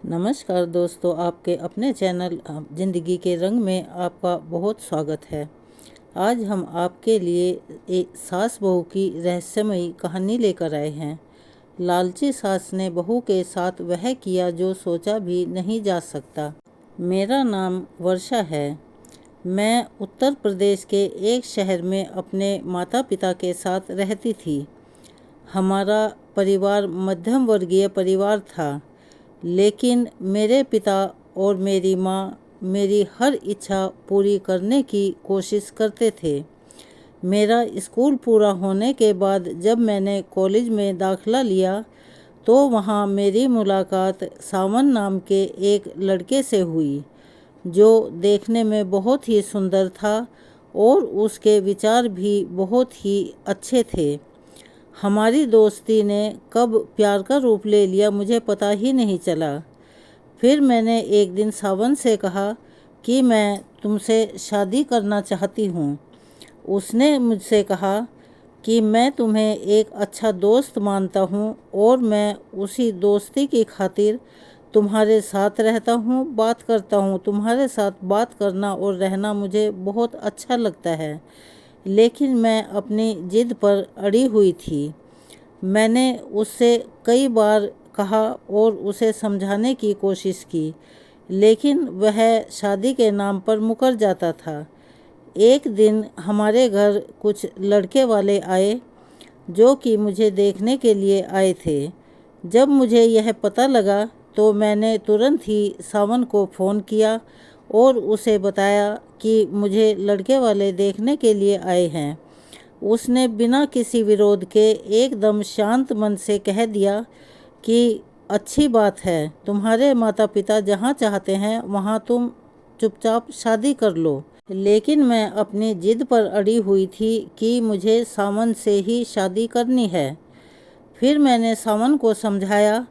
नमस्कार दोस्तों, आपके अपने चैनल ज़िंदगी के रंग में आपका बहुत स्वागत है। आज हम आपके लिए एक सास बहू की रहस्यमयी कहानी लेकर आए हैं। लालची सास ने बहू के साथ वह किया जो सोचा भी नहीं जा सकता। मेरा नाम वर्षा है। मैं उत्तर प्रदेश के एक शहर में अपने माता पिता के साथ रहती थी। हमारा परिवार मध्यम वर्गीय परिवार था, लेकिन मेरे पिता और मेरी माँ मेरी हर इच्छा पूरी करने की कोशिश करते थे। मेरा स्कूल पूरा होने के बाद जब मैंने कॉलेज में दाखिला लिया तो वहाँ मेरी मुलाकात सावन नाम के एक लड़के से हुई, जो देखने में बहुत ही सुंदर था और उसके विचार भी बहुत ही अच्छे थे। हमारी दोस्ती ने कब प्यार का रूप ले लिया मुझे पता ही नहीं चला। फिर मैंने एक दिन सावन से कहा कि मैं तुमसे शादी करना चाहती हूँ। उसने मुझसे कहा कि मैं तुम्हें एक अच्छा दोस्त मानता हूँ और मैं उसी दोस्ती की खातिर तुम्हारे साथ रहता हूँ, बात करता हूँ। तुम्हारे साथ बात करना और रहना मुझे बहुत अच्छा लगता है, लेकिन मैं अपनी जिद पर अड़ी हुई थी। मैंने उससे कई बार कहा और उसे समझाने की कोशिश की, लेकिन वह शादी के नाम पर मुकर जाता था। एक दिन हमारे घर कुछ लड़के वाले आए जो कि मुझे देखने के लिए आए थे। जब मुझे यह पता लगा तो मैंने तुरंत ही सावन को फ़ोन किया और उसे बताया कि मुझे लड़के वाले देखने के लिए आए हैं। उसने बिना किसी विरोध के एकदम शांत मन से कह दिया कि अच्छी बात है, तुम्हारे माता पिता जहाँ चाहते हैं वहाँ तुम चुपचाप शादी कर लो। लेकिन मैं अपनी जिद पर अड़ी हुई थी कि मुझे सावन से ही शादी करनी है। फिर मैंने सावन को समझाया।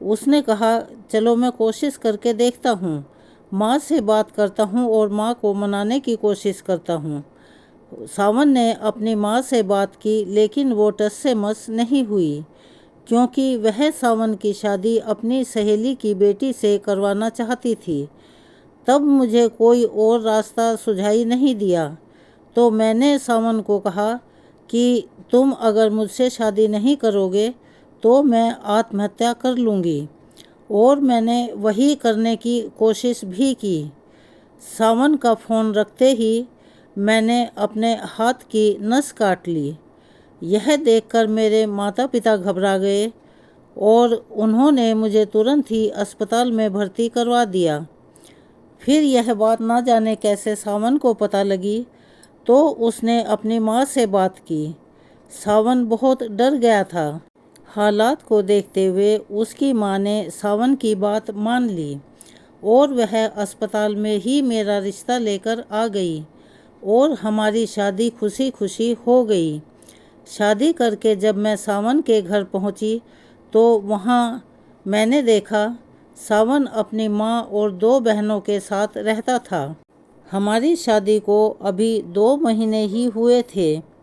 उसने कहा चलो मैं कोशिश करके देखता हूँ, माँ से बात करता हूँ और माँ को मनाने की कोशिश करता हूँ। सावन ने अपनी माँ से बात की, लेकिन वो टस से मस नहीं हुई, क्योंकि वह सावन की शादी अपनी सहेली की बेटी से करवाना चाहती थी। तब मुझे कोई और रास्ता सुझाई नहीं दिया, तो मैंने सावन को कहा कि तुम अगर मुझसे शादी नहीं करोगे तो मैं आत्महत्या कर लूँगी, और मैंने वही करने की कोशिश भी की। सावन का फ़ोन रखते ही मैंने अपने हाथ की नस काट ली। यह देखकर मेरे माता पिता घबरा गए और उन्होंने मुझे तुरंत ही अस्पताल में भर्ती करवा दिया। फिर यह बात ना जाने कैसे सावन को पता लगी, तो उसने अपनी माँ से बात की। सावन बहुत डर गया था। हालात को देखते हुए उसकी माँ ने सावन की बात मान ली और वह अस्पताल में ही मेरा रिश्ता लेकर आ गई और हमारी शादी खुशी खुशी हो गई। शादी करके जब मैं सावन के घर पहुंची तो वहां मैंने देखा सावन अपनी माँ और 2 बहनों के साथ रहता था। हमारी शादी को अभी 2 महीने ही हुए थे।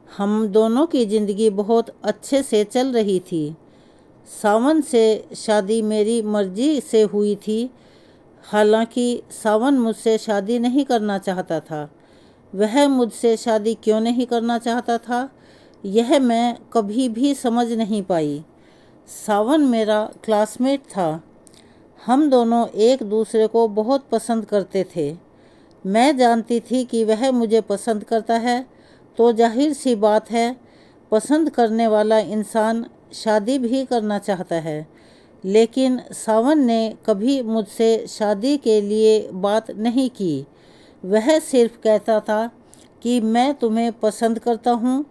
हम दोनों की ज़िंदगी बहुत अच्छे से चल रही थी। सावन से शादी मेरी मर्जी से हुई थी। हालांकि सावन मुझसे शादी नहीं करना चाहता था। वह मुझसे शादी क्यों नहीं करना चाहता था, यह मैं कभी भी समझ नहीं पाई। सावन मेरा क्लासमेट था। हम दोनों एक दूसरे को बहुत पसंद करते थे। मैं जानती थी कि वह मुझे पसंद करता है, तो जाहिर सी बात है, पसंद करने वाला इंसान शादी भी करना चाहता है। लेकिन सावन ने कभी मुझसे शादी के लिए बात नहीं की। वह सिर्फ कहता था कि मैं तुम्हें पसंद करता हूँ,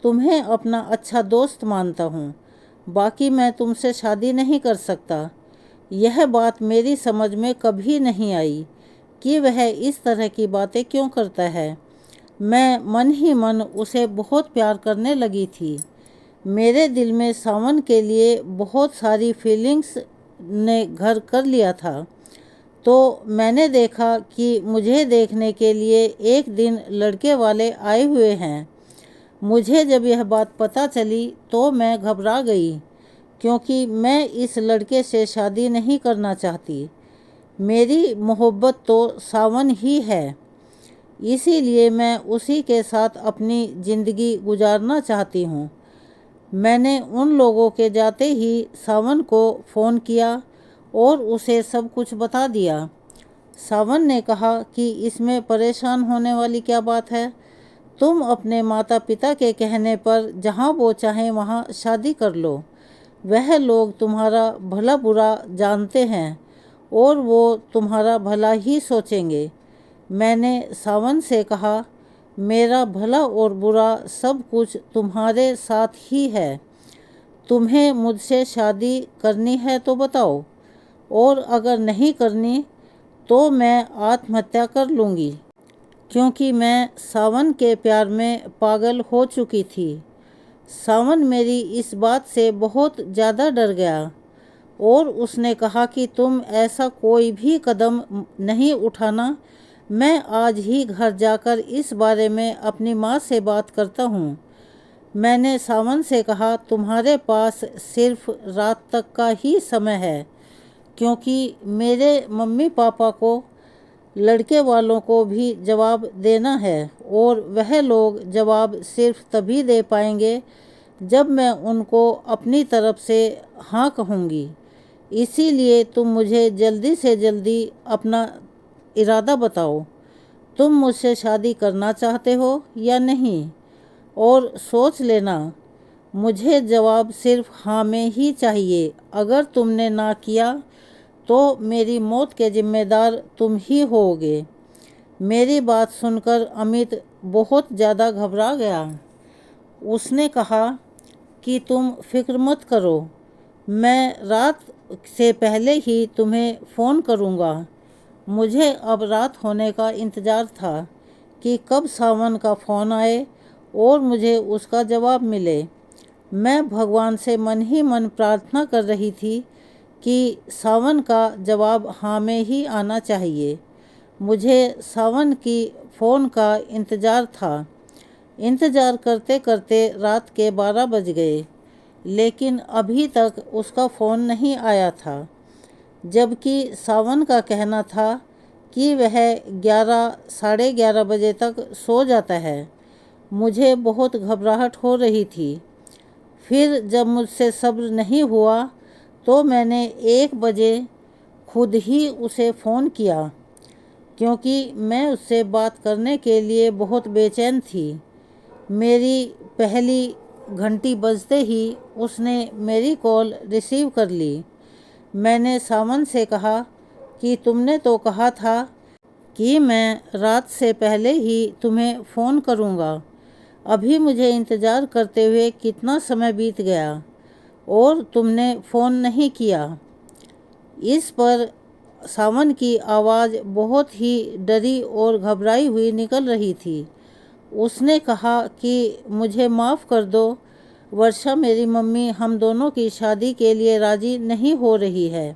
तुम्हें अपना अच्छा दोस्त मानता हूँ, बाकी मैं तुमसे शादी नहीं कर सकता। यह बात मेरी समझ में कभी नहीं आई कि वह इस तरह की बातें क्यों करता है। मैं मन ही मन उसे बहुत प्यार करने लगी थी। मेरे दिल में सावन के लिए बहुत सारी फीलिंग्स ने घर कर लिया था। तो मैंने देखा कि मुझे देखने के लिए एक दिन लड़के वाले आए हुए हैं। मुझे जब यह बात पता चली तो मैं घबरा गई, क्योंकि मैं इस लड़के से शादी नहीं करना चाहती। मेरी मोहब्बत तो सावन ही है, इसीलिए मैं उसी के साथ अपनी ज़िंदगी गुजारना चाहती हूँ। मैंने उन लोगों के जाते ही सावन को फ़ोन किया और उसे सब कुछ बता दिया। सावन ने कहा कि इसमें परेशान होने वाली क्या बात है। तुम अपने माता पिता के कहने पर जहाँ वो चाहें वहाँ शादी कर लो। वह लोग तुम्हारा भला बुरा जानते हैं और वो तुम्हारा भला ही सोचेंगे। मैंने सावन से कहा, मेरा भला और बुरा सब कुछ तुम्हारे साथ ही है। तुम्हें मुझसे शादी करनी है तो बताओ, और अगर नहीं करनी तो मैं आत्महत्या कर लूँगी, क्योंकि मैं सावन के प्यार में पागल हो चुकी थी। सावन मेरी इस बात से बहुत ज़्यादा डर गया और उसने कहा कि तुम ऐसा कोई भी कदम नहीं उठाना। मैं आज ही घर जाकर इस बारे में अपनी माँ से बात करता हूँ। मैंने सावन से कहा, तुम्हारे पास सिर्फ रात तक का ही समय है, क्योंकि मेरे मम्मी पापा को लड़के वालों को भी जवाब देना है और वह लोग जवाब सिर्फ तभी दे पाएंगे जब मैं उनको अपनी तरफ से हाँ कहूँगी। इसीलिए तुम मुझे जल्दी से जल्दी अपना इरादा बताओ। तुम मुझसे शादी करना चाहते हो या नहीं, और सोच लेना। मुझे जवाब सिर्फ हाँ में ही चाहिए। अगर तुमने ना किया तो मेरी मौत के जिम्मेदार तुम ही होगे। मेरी बात सुनकर अमित बहुत ज़्यादा घबरा गया। उसने कहा कि तुम फिक्र मत करो, मैं रात से पहले ही तुम्हें फ़ोन करूँगा। मुझे अब रात होने का इंतज़ार था कि कब सावन का फ़ोन आए और मुझे उसका जवाब मिले। मैं भगवान से मन ही मन प्रार्थना कर रही थी कि सावन का जवाब हाँ में ही आना चाहिए। मुझे सावन की फ़ोन का इंतज़ार था। इंतज़ार करते करते रात के 12 बज गए, लेकिन अभी तक उसका फ़ोन नहीं आया था, जबकि सावन का कहना था कि वह 11 साढ़े 11 बजे तक सो जाता है। मुझे बहुत घबराहट हो रही थी। फिर जब मुझसे सब्र नहीं हुआ तो मैंने 1 बजे खुद ही उसे फ़ोन किया, क्योंकि मैं उससे बात करने के लिए बहुत बेचैन थी। मेरी पहली घंटी बजते ही उसने मेरी कॉल रिसीव कर ली। मैंने सावन से कहा कि तुमने तो कहा था कि मैं रात से पहले ही तुम्हें फ़ोन करूँगा। अभी मुझे इंतज़ार करते हुए कितना समय बीत गया और तुमने फ़ोन नहीं किया। इस पर सावन की आवाज़ बहुत ही डरी और घबराई हुई निकल रही थी। उसने कहा कि मुझे माफ़ कर दो वर्षा, मेरी मम्मी हम दोनों की शादी के लिए राज़ी नहीं हो रही है।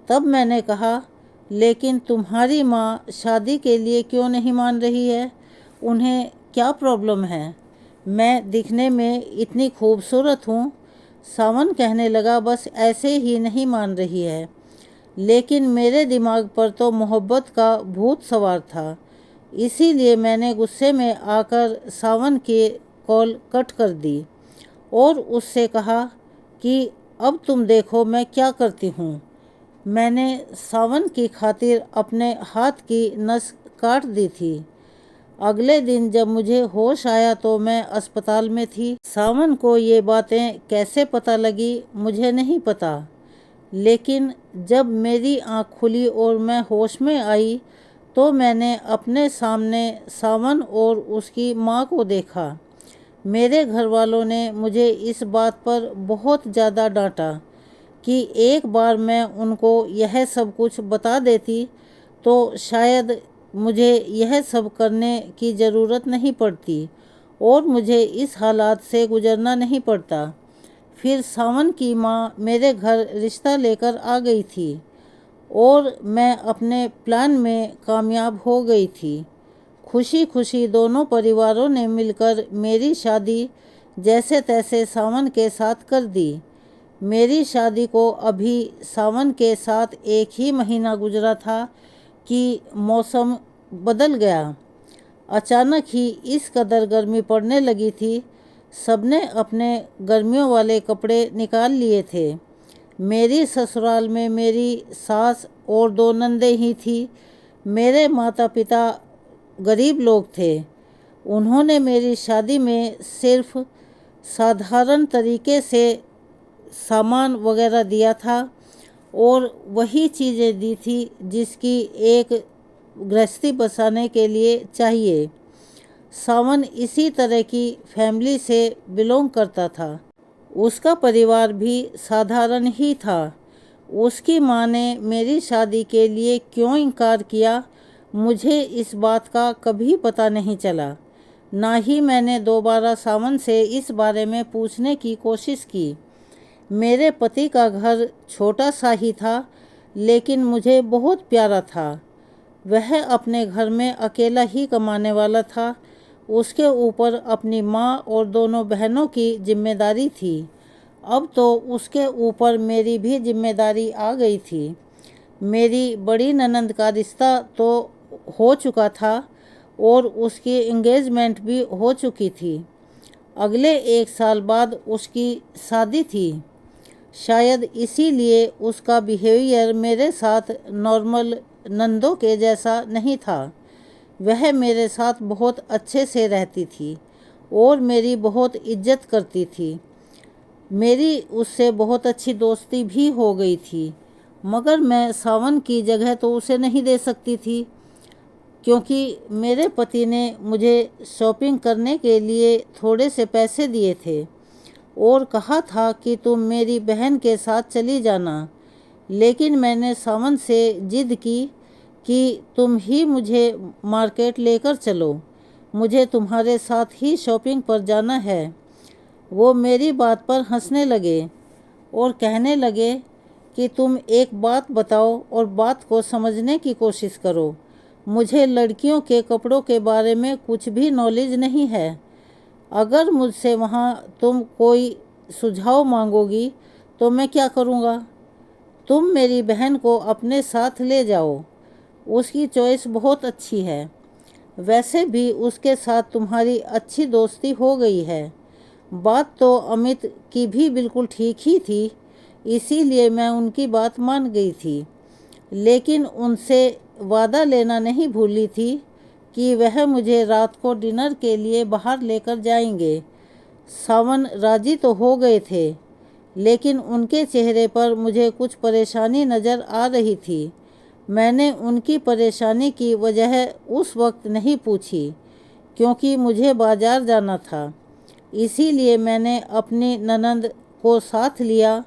तब मैंने कहा, लेकिन तुम्हारी माँ शादी के लिए क्यों नहीं मान रही है? उन्हें क्या प्रॉब्लम है? मैं दिखने में इतनी खूबसूरत हूँ। सावन कहने लगा, बस ऐसे ही नहीं मान रही है। लेकिन मेरे दिमाग पर तो मोहब्बत का भूत सवार था, इसीलिए मैंने गुस्से में आकर सावन की कॉल कट कर दी और उससे कहा कि अब तुम देखो मैं क्या करती हूँ। मैंने सावन की खातिर अपने हाथ की नस काट दी थी। अगले दिन जब मुझे होश आया तो मैं अस्पताल में थी। सावन को ये बातें कैसे पता लगी मुझे नहीं पता, लेकिन जब मेरी आँख खुली और मैं होश में आई तो मैंने अपने सामने सावन और उसकी माँ को देखा। मेरे घर वालों ने मुझे इस बात पर बहुत ज़्यादा डांटा कि एक बार मैं उनको यह सब कुछ बता देती तो शायद मुझे यह सब करने की ज़रूरत नहीं पड़ती और मुझे इस हालात से गुजरना नहीं पड़ता। फिर सावन की माँ मेरे घर रिश्ता लेकर आ गई थी और मैं अपने प्लान में कामयाब हो गई थी। खुशी खुशी दोनों परिवारों ने मिलकर मेरी शादी जैसे तैसे सावन के साथ कर दी। मेरी शादी को अभी सावन के साथ 1 ही महीना गुजरा था कि मौसम बदल गया। अचानक ही इस कदर गर्मी पड़ने लगी थी। सबने अपने गर्मियों वाले कपड़े निकाल लिए थे। मेरी ससुराल में मेरी सास और 2 नंदें ही थी। मेरे माता पिता गरीब लोग थे। उन्होंने मेरी शादी में सिर्फ साधारण तरीके से सामान वगैरह दिया था और वही चीज़ें दी थी जिसकी एक गृहस्थी बसाने के लिए चाहिए। सावन इसी तरह की फैमिली से बिलोंग करता था। उसका परिवार भी साधारण ही था। उसकी माँ ने मेरी शादी के लिए क्यों इनकार किया, मुझे इस बात का कभी पता नहीं चला। ना ही मैंने दोबारा सावन से इस बारे में पूछने की कोशिश की। मेरे पति का घर छोटा सा ही था, लेकिन मुझे बहुत प्यारा था। वह अपने घर में अकेला ही कमाने वाला था। उसके ऊपर अपनी माँ और दोनों बहनों की जिम्मेदारी थी। अब तो उसके ऊपर मेरी भी जिम्मेदारी आ गई थी। मेरी बड़ी ननंद का रिश्ता तो हो चुका था और उसकी एंगेजमेंट भी हो चुकी थी। अगले 1 साल बाद उसकी शादी थी। शायद इसीलिए उसका बिहेवियर मेरे साथ नॉर्मल नंदों के जैसा नहीं था। वह मेरे साथ बहुत अच्छे से रहती थी और मेरी बहुत इज्जत करती थी। मेरी उससे बहुत अच्छी दोस्ती भी हो गई थी। मगर मैं सावन की जगह तो उसे नहीं दे सकती थी, क्योंकि मेरे पति ने मुझे शॉपिंग करने के लिए थोड़े से पैसे दिए थे और कहा था कि तुम मेरी बहन के साथ चली जाना। लेकिन मैंने सावन से जिद की कि तुम ही मुझे मार्केट लेकर चलो, मुझे तुम्हारे साथ ही शॉपिंग पर जाना है। वो मेरी बात पर हंसने लगे और कहने लगे कि तुम एक बात बताओ और बात को समझने की कोशिश करो। मुझे लड़कियों के कपड़ों के बारे में कुछ भी नॉलेज नहीं है। अगर मुझसे वहाँ तुम कोई सुझाव मांगोगी तो मैं क्या करूँगा? तुम मेरी बहन को अपने साथ ले जाओ, उसकी चॉइस बहुत अच्छी है। वैसे भी उसके साथ तुम्हारी अच्छी दोस्ती हो गई है। बात तो अमित की भी बिल्कुल ठीक ही थी, इसीलिए मैं उनकी बात मान गई थी। लेकिन उनसे वादा लेना नहीं भूली थी कि वह मुझे रात को डिनर के लिए बाहर लेकर जाएंगे। सावन राजी तो हो गए थे, लेकिन उनके चेहरे पर मुझे कुछ परेशानी नज़र आ रही थी। मैंने उनकी परेशानी की वजह उस वक्त नहीं पूछी, क्योंकि मुझे बाज़ार जाना था। इसीलिए मैंने अपनी ननंद को साथ लिया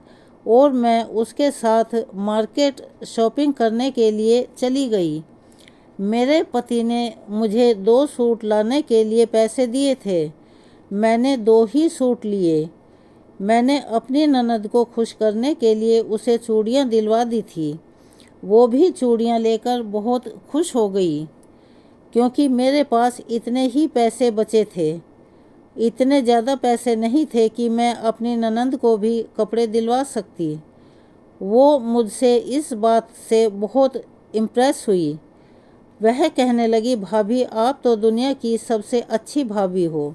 और मैं उसके साथ मार्केट शॉपिंग करने के लिए चली गई। मेरे पति ने मुझे 2 सूट लाने के लिए पैसे दिए थे। मैंने 2 ही सूट लिए। मैंने अपनी ननद को खुश करने के लिए उसे चूड़ियाँ दिलवा दी थी। वो भी चूड़ियाँ लेकर बहुत खुश हो गई, क्योंकि मेरे पास इतने ही पैसे बचे थे। इतने ज़्यादा पैसे नहीं थे कि मैं अपनी ननंद को भी कपड़े दिलवा सकती। वो मुझसे इस बात से बहुत इम्प्रेस हुई। वह कहने लगी, भाभी आप तो दुनिया की सबसे अच्छी भाभी हो।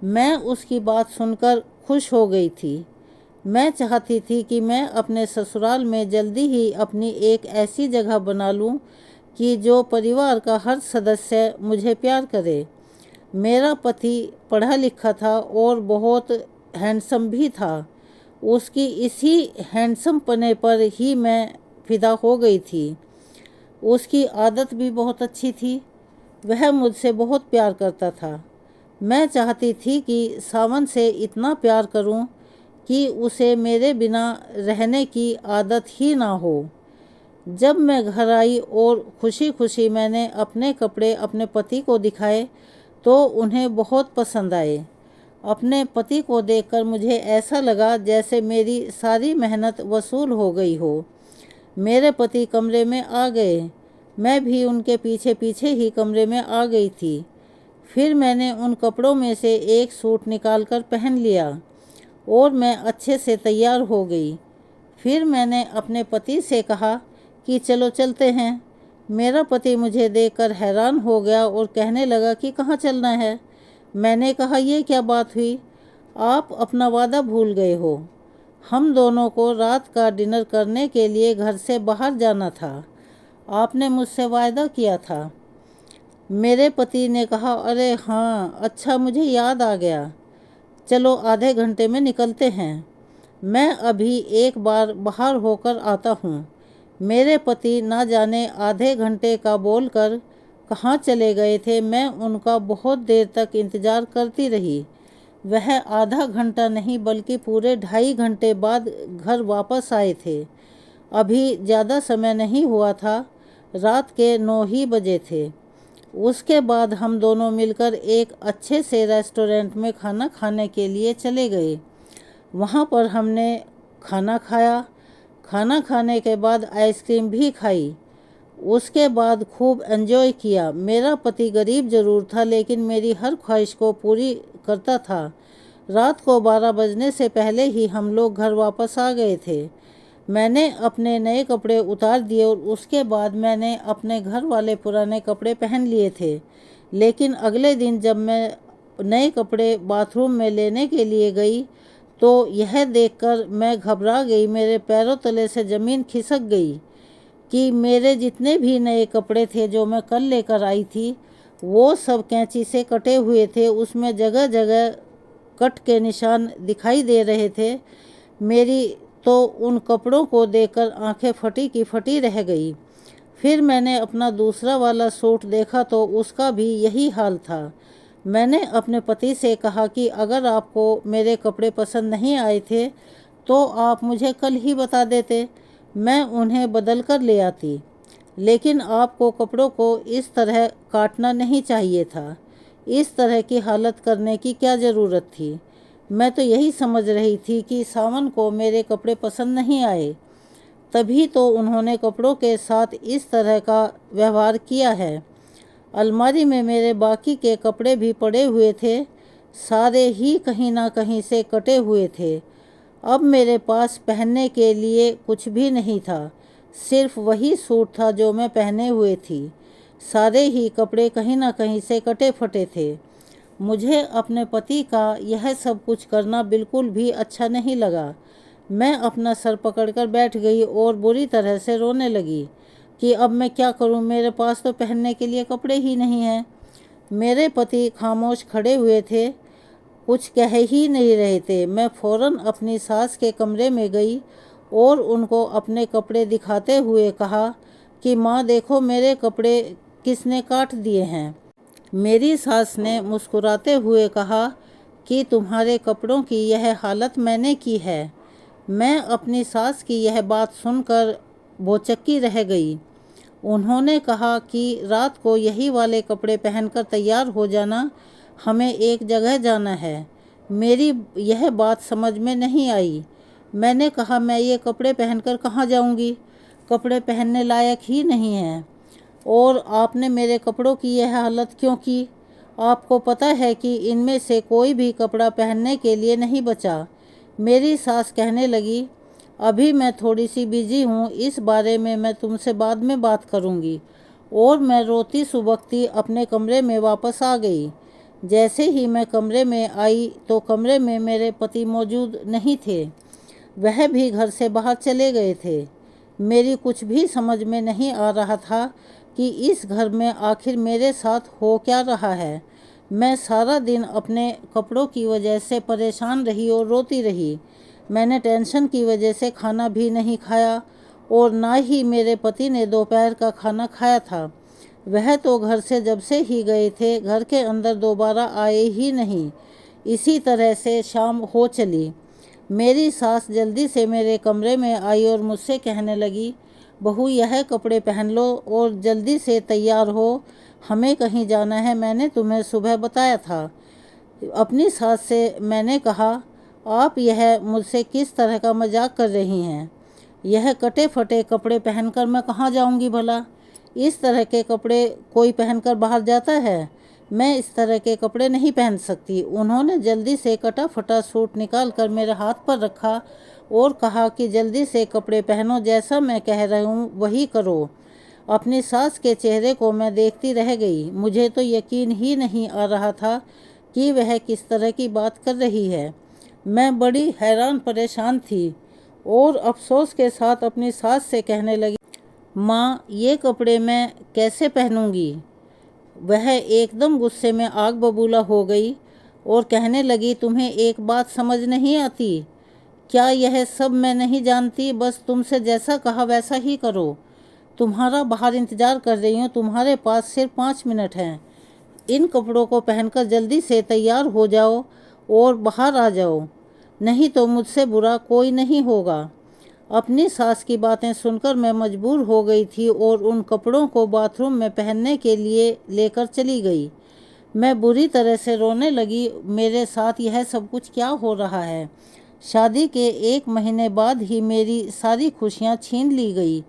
मैं उसकी बात सुनकर खुश हो गई थी। मैं चाहती थी कि मैं अपने ससुराल में जल्दी ही अपनी एक ऐसी जगह बना लूं कि जो परिवार का हर सदस्य मुझे प्यार करे। मेरा पति पढ़ा लिखा था और बहुत हैंडसम भी था। उसकी इसी हैंडसम पने पर ही मैं फिदा हो गई थी। उसकी आदत भी बहुत अच्छी थी। वह मुझसे बहुत प्यार करता था। मैं चाहती थी कि सावन से इतना प्यार करूं कि उसे मेरे बिना रहने की आदत ही ना हो। जब मैं घर आई और खुशी खुशी मैंने अपने कपड़े अपने पति को दिखाए तो उन्हें बहुत पसंद आए। अपने पति को देखकर मुझे ऐसा लगा जैसे मेरी सारी मेहनत वसूल हो गई हो। मेरे पति कमरे में आ गए। मैं भी उनके पीछे पीछे ही कमरे में आ गई थी। फिर मैंने उन कपड़ों में से एक सूट निकालकर पहन लिया और मैं अच्छे से तैयार हो गई। फिर मैंने अपने पति से कहा कि चलो चलते हैं। मेरा पति मुझे देखकर हैरान हो गया और कहने लगा कि कहाँ चलना है। मैंने कहा, ये क्या बात हुई, आप अपना वादा भूल गए हो। हम दोनों को रात का डिनर करने के लिए घर से बाहर जाना था। आपने मुझसे वादा किया था। मेरे पति ने कहा, अरे हाँ, अच्छा, मुझे याद आ गया। चलो आधे घंटे में निकलते हैं। मैं अभी एक बार बाहर होकर आता हूँ। मेरे पति ना जाने आधे घंटे का बोलकर कहाँ चले गए थे। मैं उनका बहुत देर तक इंतज़ार करती रही। वह आधा घंटा नहीं बल्कि पूरे 2.5 घंटे बाद घर वापस आए थे। अभी ज़्यादा समय नहीं हुआ था, रात के 9 ही बजे थे। उसके बाद हम दोनों मिलकर एक अच्छे से रेस्टोरेंट में खाना खाने के लिए चले गए। वहाँ पर हमने खाना खाया। खाना खाने के बाद आइसक्रीम भी खाई। उसके बाद खूब एंजॉय किया। मेरा पति गरीब ज़रूर था, लेकिन मेरी हर ख्वाहिश को पूरी करता था। रात को 12 बजने से पहले ही हम लोग घर वापस आ गए थे। मैंने अपने नए कपड़े उतार दिए और उसके बाद मैंने अपने घर वाले पुराने कपड़े पहन लिए थे। लेकिन अगले दिन जब मैं नए कपड़े बाथरूम में लेने के लिए गई तो यह देखकर मैं घबरा गई। मेरे पैरों तले से ज़मीन खिसक गई कि मेरे जितने भी नए कपड़े थे जो मैं कल लेकर आई थी, वो सब कैंची से कटे हुए थे। उसमें जगह जगह कट के निशान दिखाई दे रहे थे। मेरी तो उन कपड़ों को देखकर आंखें फटी की फटी रह गई। फिर मैंने अपना दूसरा वाला सूट देखा तो उसका भी यही हाल था। मैंने अपने पति से कहा कि अगर आपको मेरे कपड़े पसंद नहीं आए थे तो आप मुझे कल ही बता देते, मैं उन्हें बदल कर ले आती। लेकिन आपको कपड़ों को इस तरह काटना नहीं चाहिए था। इस तरह की हालत करने की क्या ज़रूरत थी। मैं तो यही समझ रही थी कि सावन को मेरे कपड़े पसंद नहीं आए, तभी तो उन्होंने कपड़ों के साथ इस तरह का व्यवहार किया है। अलमारी में मेरे बाकी के कपड़े भी पड़े हुए थे, सारे ही कहीं ना कहीं से कटे हुए थे। अब मेरे पास पहनने के लिए कुछ भी नहीं था, सिर्फ वही सूट था जो मैं पहने हुए थी। सारे ही कपड़े कहीं ना कहीं से कटे फटे थे। मुझे अपने पति का यह सब कुछ करना बिल्कुल भी अच्छा नहीं लगा। मैं अपना सर पकड़कर बैठ गई और बुरी तरह से रोने लगी कि अब मैं क्या करूं, मेरे पास तो पहनने के लिए कपड़े ही नहीं हैं। मेरे पति खामोश खड़े हुए थे, कुछ कह ही नहीं रहे थे। मैं फ़ौरन अपनी सास के कमरे में गई और उनको अपने कपड़े दिखाते हुए कहा कि माँ देखो, मेरे कपड़े किसने काट दिए हैं। मेरी सास ने मुस्कुराते हुए कहा कि तुम्हारे कपड़ों की यह हालत मैंने की है। मैं अपनी सास की यह बात सुनकर भौचक्की रह गई। उन्होंने कहा कि रात को यही वाले कपड़े पहनकर तैयार हो जाना, हमें एक जगह जाना है। मेरी यह बात समझ में नहीं आई। मैंने कहा, मैं ये कपड़े पहनकर कहाँ जाऊंगी, कपड़े पहनने लायक ही नहीं हैं। और आपने मेरे कपड़ों की यह हालत क्यों की? आपको पता है कि इनमें से कोई भी कपड़ा पहनने के लिए नहीं बचा। मेरी सास कहने लगी, अभी मैं थोड़ी सी बिजी हूँ, इस बारे में मैं तुमसे बाद में बात करूँगी। और मैं रोती सुबकती अपने कमरे में वापस आ गई। जैसे ही मैं कमरे में आई तो कमरे में मेरे पति मौजूद नहीं थे, वह भी घर से बाहर चले गए थे। मेरी कुछ भी समझ में नहीं आ रहा था कि इस घर में आखिर मेरे साथ हो क्या रहा है। मैं सारा दिन अपने कपड़ों की वजह से परेशान रही और रोती रही। मैंने टेंशन की वजह से खाना भी नहीं खाया और ना ही मेरे पति ने दोपहर का खाना खाया था। वह तो घर से जब से ही गए थे, घर के अंदर दोबारा आए ही नहीं। इसी तरह से शाम हो चली। मेरी सास जल्दी से मेरे कमरे में आई और मुझसे कहने लगी, बहू यह कपड़े पहन लो और जल्दी से तैयार हो, हमें कहीं जाना है, मैंने तुम्हें सुबह बताया था। अपनी सास से मैंने कहा, आप यह मुझसे किस तरह का मजाक कर रही हैं? यह कटे फटे कपड़े पहनकर मैं कहाँ जाऊंगी भला? इस तरह के कपड़े कोई पहनकर बाहर जाता है? मैं इस तरह के कपड़े नहीं पहन सकती। उन्होंने जल्दी से कटा फटा सूट निकाल कर मेरे हाथ पर रखा और कहा कि जल्दी से कपड़े पहनो, जैसा मैं कह रही हूँ वही करो। अपनी सास के चेहरे को मैं देखती रह गई। मुझे तो यकीन ही नहीं आ रहा था कि वह किस तरह की बात कर रही है। मैं बड़ी हैरान परेशान थी और अफसोस के साथ अपनी सास से कहने लगी, माँ, ये कपड़े मैं कैसे पहनूंगी। वह एकदम गुस्से में आग बबूला हो गई और कहने लगी, तुम्हें एक बात समझ नहीं आती क्या? यह सब मैं नहीं जानती, बस तुमसे जैसा कहा वैसा ही करो। तुम्हारा बाहर इंतजार कर रही हूँ, तुम्हारे पास सिर्फ 5 मिनट हैं। इन कपड़ों को पहनकर जल्दी से तैयार हो जाओ और बाहर आ जाओ, नहीं तो मुझसे बुरा कोई नहीं होगा। अपनी सास की बातें सुनकर मैं मजबूर हो गई थी और उन कपड़ों को बाथरूम में पहनने के लिए लेकर चली गई। मैं बुरी तरह से रोने लगी। मेरे साथ यह सब कुछ क्या हो रहा है? शादी के 1 महीने बाद ही मेरी सारी खुशियाँ छीन ली गई।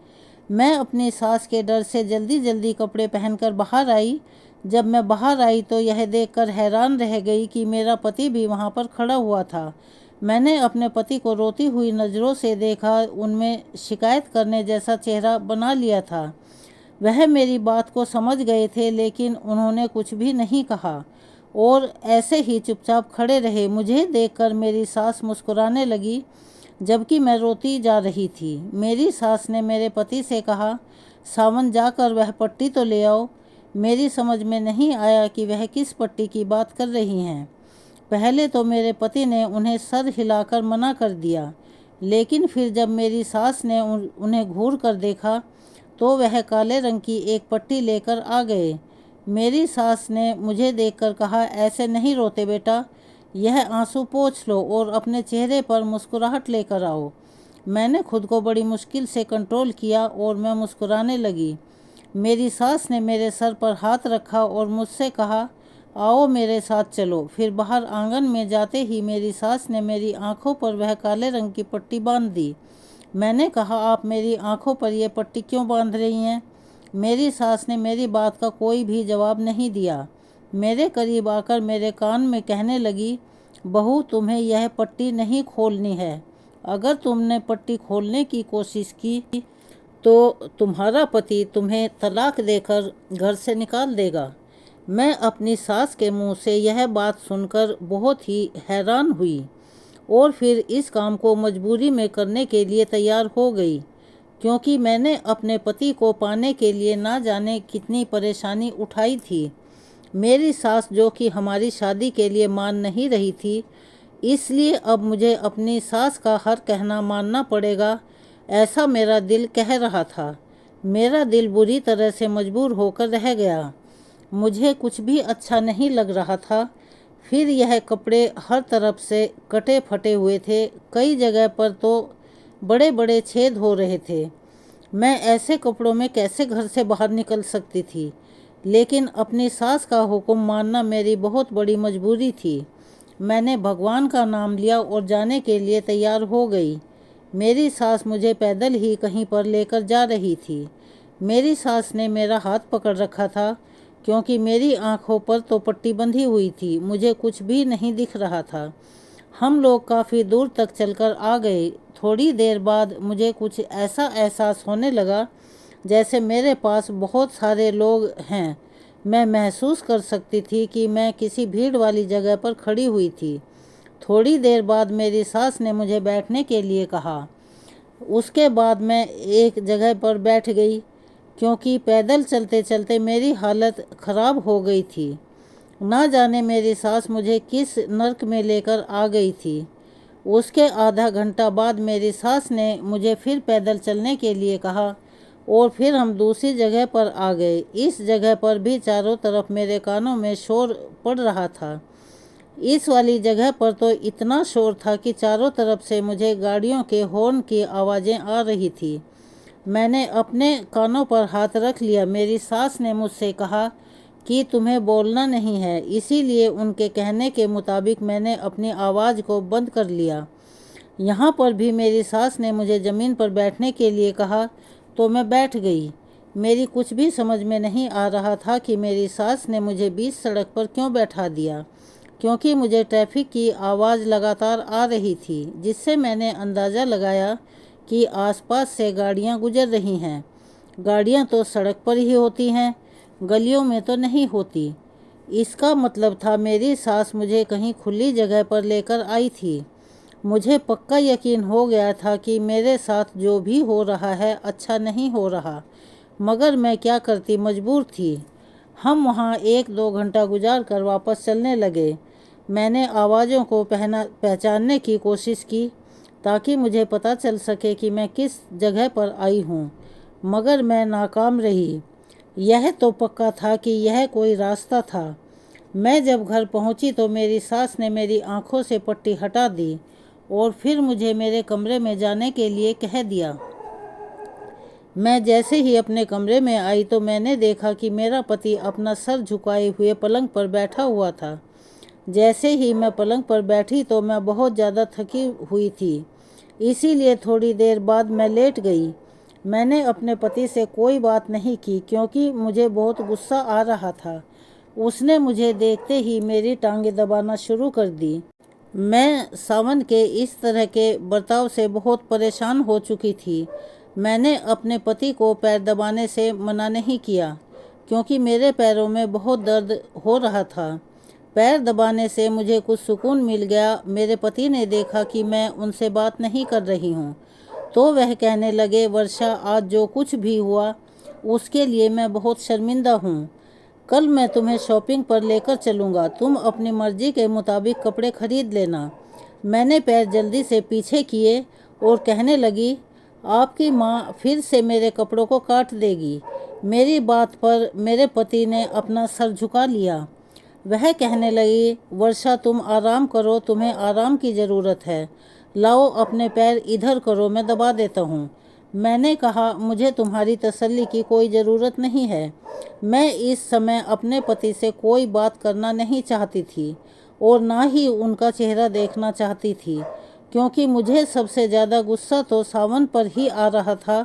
मैं अपनी सास के डर से जल्दी जल्दी कपड़े पहनकर बाहर आई। जब मैं बाहर आई तो यह देखकर हैरान रह गई कि मेरा पति भी वहाँ पर खड़ा हुआ था। मैंने अपने पति को रोती हुई नज़रों से देखा। उनमें शिकायत करने जैसा चेहरा बना लिया था। वह मेरी बात को समझ गए थे, लेकिन उन्होंने कुछ भी नहीं कहा और ऐसे ही चुपचाप खड़े रहे। मुझे देखकर मेरी सास मुस्कुराने लगी, जबकि मैं रोती जा रही थी। मेरी सास ने मेरे पति से कहा, सावन जाकर वह पट्टी तो ले आओ। मेरी समझ में नहीं आया कि वह किस पट्टी की बात कर रही हैं। पहले तो मेरे पति ने उन्हें सर हिलाकर मना कर दिया, लेकिन फिर जब मेरी सास ने उन्हें घूर कर देखा तो वह काले रंग की एक पट्टी लेकर आ गए। मेरी सास ने मुझे देखकर कहा, ऐसे नहीं रोते बेटा, यह आंसू पोंछ लो और अपने चेहरे पर मुस्कुराहट लेकर आओ। मैंने खुद को बड़ी मुश्किल से कंट्रोल किया और मैं मुस्कुराने लगी। मेरी सास ने मेरे सर पर हाथ रखा और मुझसे कहा, आओ मेरे साथ चलो। फिर बाहर आंगन में जाते ही मेरी सास ने मेरी आंखों पर वह काले रंग की पट्टी बांध दी। मैंने कहा, आप मेरी आंखों पर यह पट्टी क्यों बांध रही हैं? मेरी सास ने मेरी बात का कोई भी जवाब नहीं दिया। मेरे करीब आकर मेरे कान में कहने लगी, बहू, तुम्हें यह पट्टी नहीं खोलनी है। अगर तुमने पट्टी खोलने की कोशिश की तो तुम्हारा पति तुम्हें तलाक देकर घर से निकाल देगा। मैं अपनी सास के मुंह से यह बात सुनकर बहुत ही हैरान हुई और फिर इस काम को मजबूरी में करने के लिए तैयार हो गई, क्योंकि मैंने अपने पति को पाने के लिए ना जाने कितनी परेशानी उठाई थी। मेरी सास, जो कि हमारी शादी के लिए मान नहीं रही थी, इसलिए अब मुझे अपनी सास का हर कहना मानना पड़ेगा, ऐसा मेरा दिल कह रहा था। मेरा दिल बुरी तरह से मजबूर होकर रह गया। मुझे कुछ भी अच्छा नहीं लग रहा था। फिर यह कपड़े हर तरफ से कटे फटे हुए थे, कई जगह पर तो बड़े बड़े छेद हो रहे थे। मैं ऐसे कपड़ों में कैसे घर से बाहर निकल सकती थी? लेकिन अपनी सास का हुक्म मानना मेरी बहुत बड़ी मजबूरी थी। मैंने भगवान का नाम लिया और जाने के लिए तैयार हो गई। मेरी सास मुझे पैदल ही कहीं पर लेकर जा रही थी। मेरी सास ने मेरा हाथ पकड़ रखा था, क्योंकि मेरी आंखों पर तो पट्टी बंधी हुई थी, मुझे कुछ भी नहीं दिख रहा था। हम लोग काफ़ी दूर तक चलकर आ गए। थोड़ी देर बाद मुझे कुछ ऐसा एहसास होने लगा जैसे मेरे पास बहुत सारे लोग हैं। मैं महसूस कर सकती थी कि मैं किसी भीड़ वाली जगह पर खड़ी हुई थी। थोड़ी देर बाद मेरी सास ने मुझे बैठने के लिए कहा। उसके बाद मैं एक जगह पर बैठ गई, क्योंकि पैदल चलते चलते मेरी हालत ख़राब हो गई थी। ना जाने मेरी सास मुझे किस नर्क में लेकर आ गई थी। उसके आधा घंटा बाद मेरी सास ने मुझे फिर पैदल चलने के लिए कहा और फिर हम दूसरी जगह पर आ गए। इस जगह पर भी चारों तरफ मेरे कानों में शोर पड़ रहा था। इस वाली जगह पर तो इतना शोर था कि चारों तरफ से मुझे गाड़ियों के हॉर्न की आवाज़ें आ रही थी। मैंने अपने कानों पर हाथ रख लिया। मेरी सास ने मुझसे कहा कि तुम्हें बोलना नहीं है, इसीलिए उनके कहने के मुताबिक मैंने अपनी आवाज़ को बंद कर लिया। यहाँ पर भी मेरी सास ने मुझे ज़मीन पर बैठने के लिए कहा तो मैं बैठ गई। मेरी कुछ भी समझ में नहीं आ रहा था कि मेरी सास ने मुझे बीच सड़क पर क्यों बैठा दिया, क्योंकि मुझे ट्रैफिक की आवाज़ लगातार आ रही थी, जिससे मैंने अंदाज़ा लगाया कि आसपास से गाड़ियां गुजर रही हैं। गाड़ियां तो सड़क पर ही होती हैं, गलियों में तो नहीं होती। इसका मतलब था मेरी सास मुझे कहीं खुली जगह पर लेकर आई थी। मुझे पक्का यकीन हो गया था कि मेरे साथ जो भी हो रहा है अच्छा नहीं हो रहा, मगर मैं क्या करती, मजबूर थी। हम वहाँ 1-2 घंटा गुजार कर वापस चलने लगे। मैंने आवाज़ों को पहचानने की कोशिश की ताकि मुझे पता चल सके कि मैं किस जगह पर आई हूँ, मगर मैं नाकाम रही। यह तो पक्का था कि यह कोई रास्ता था। मैं जब घर पहुंची तो मेरी सास ने मेरी आंखों से पट्टी हटा दी और फिर मुझे मेरे कमरे में जाने के लिए कह दिया। मैं जैसे ही अपने कमरे में आई तो मैंने देखा कि मेरा पति अपना सर झुकाए हुए पलंग पर बैठा हुआ था। जैसे ही मैं पलंग पर बैठी तो मैं बहुत ज़्यादा थकी हुई थी, इसीलिए थोड़ी देर बाद मैं लेट गई। मैंने अपने पति से कोई बात नहीं की क्योंकि मुझे बहुत गुस्सा आ रहा था। उसने मुझे देखते ही मेरी टांगें दबाना शुरू कर दी। मैं सावन के इस तरह के बर्ताव से बहुत परेशान हो चुकी थी। मैंने अपने पति को पैर दबाने से मना नहीं किया क्योंकि मेरे पैरों में बहुत दर्द हो रहा था। पैर दबाने से मुझे कुछ सुकून मिल गया। मेरे पति ने देखा कि मैं उनसे बात नहीं कर रही हूँ तो वह कहने लगे, वर्षा, आज जो कुछ भी हुआ उसके लिए मैं बहुत शर्मिंदा हूँ। कल मैं तुम्हें शॉपिंग पर लेकर चलूँगा, तुम अपनी मर्जी के मुताबिक कपड़े खरीद लेना। मैंने पैर जल्दी से पीछे किए और कहने लगी, आपकी माँ फिर से मेरे कपड़ों को काट देगी। मेरी बात पर मेरे पति ने अपना सर झुका लिया। वह कहने लगी, वर्षा, तुम आराम करो, तुम्हें आराम की ज़रूरत है। लाओ अपने पैर इधर करो, मैं दबा देता हूँ। मैंने कहा, मुझे तुम्हारी तसल्ली की कोई ज़रूरत नहीं है। मैं इस समय अपने पति से कोई बात करना नहीं चाहती थी और ना ही उनका चेहरा देखना चाहती थी, क्योंकि मुझे सबसे ज़्यादा गुस्सा तो सावन पर ही आ रहा था।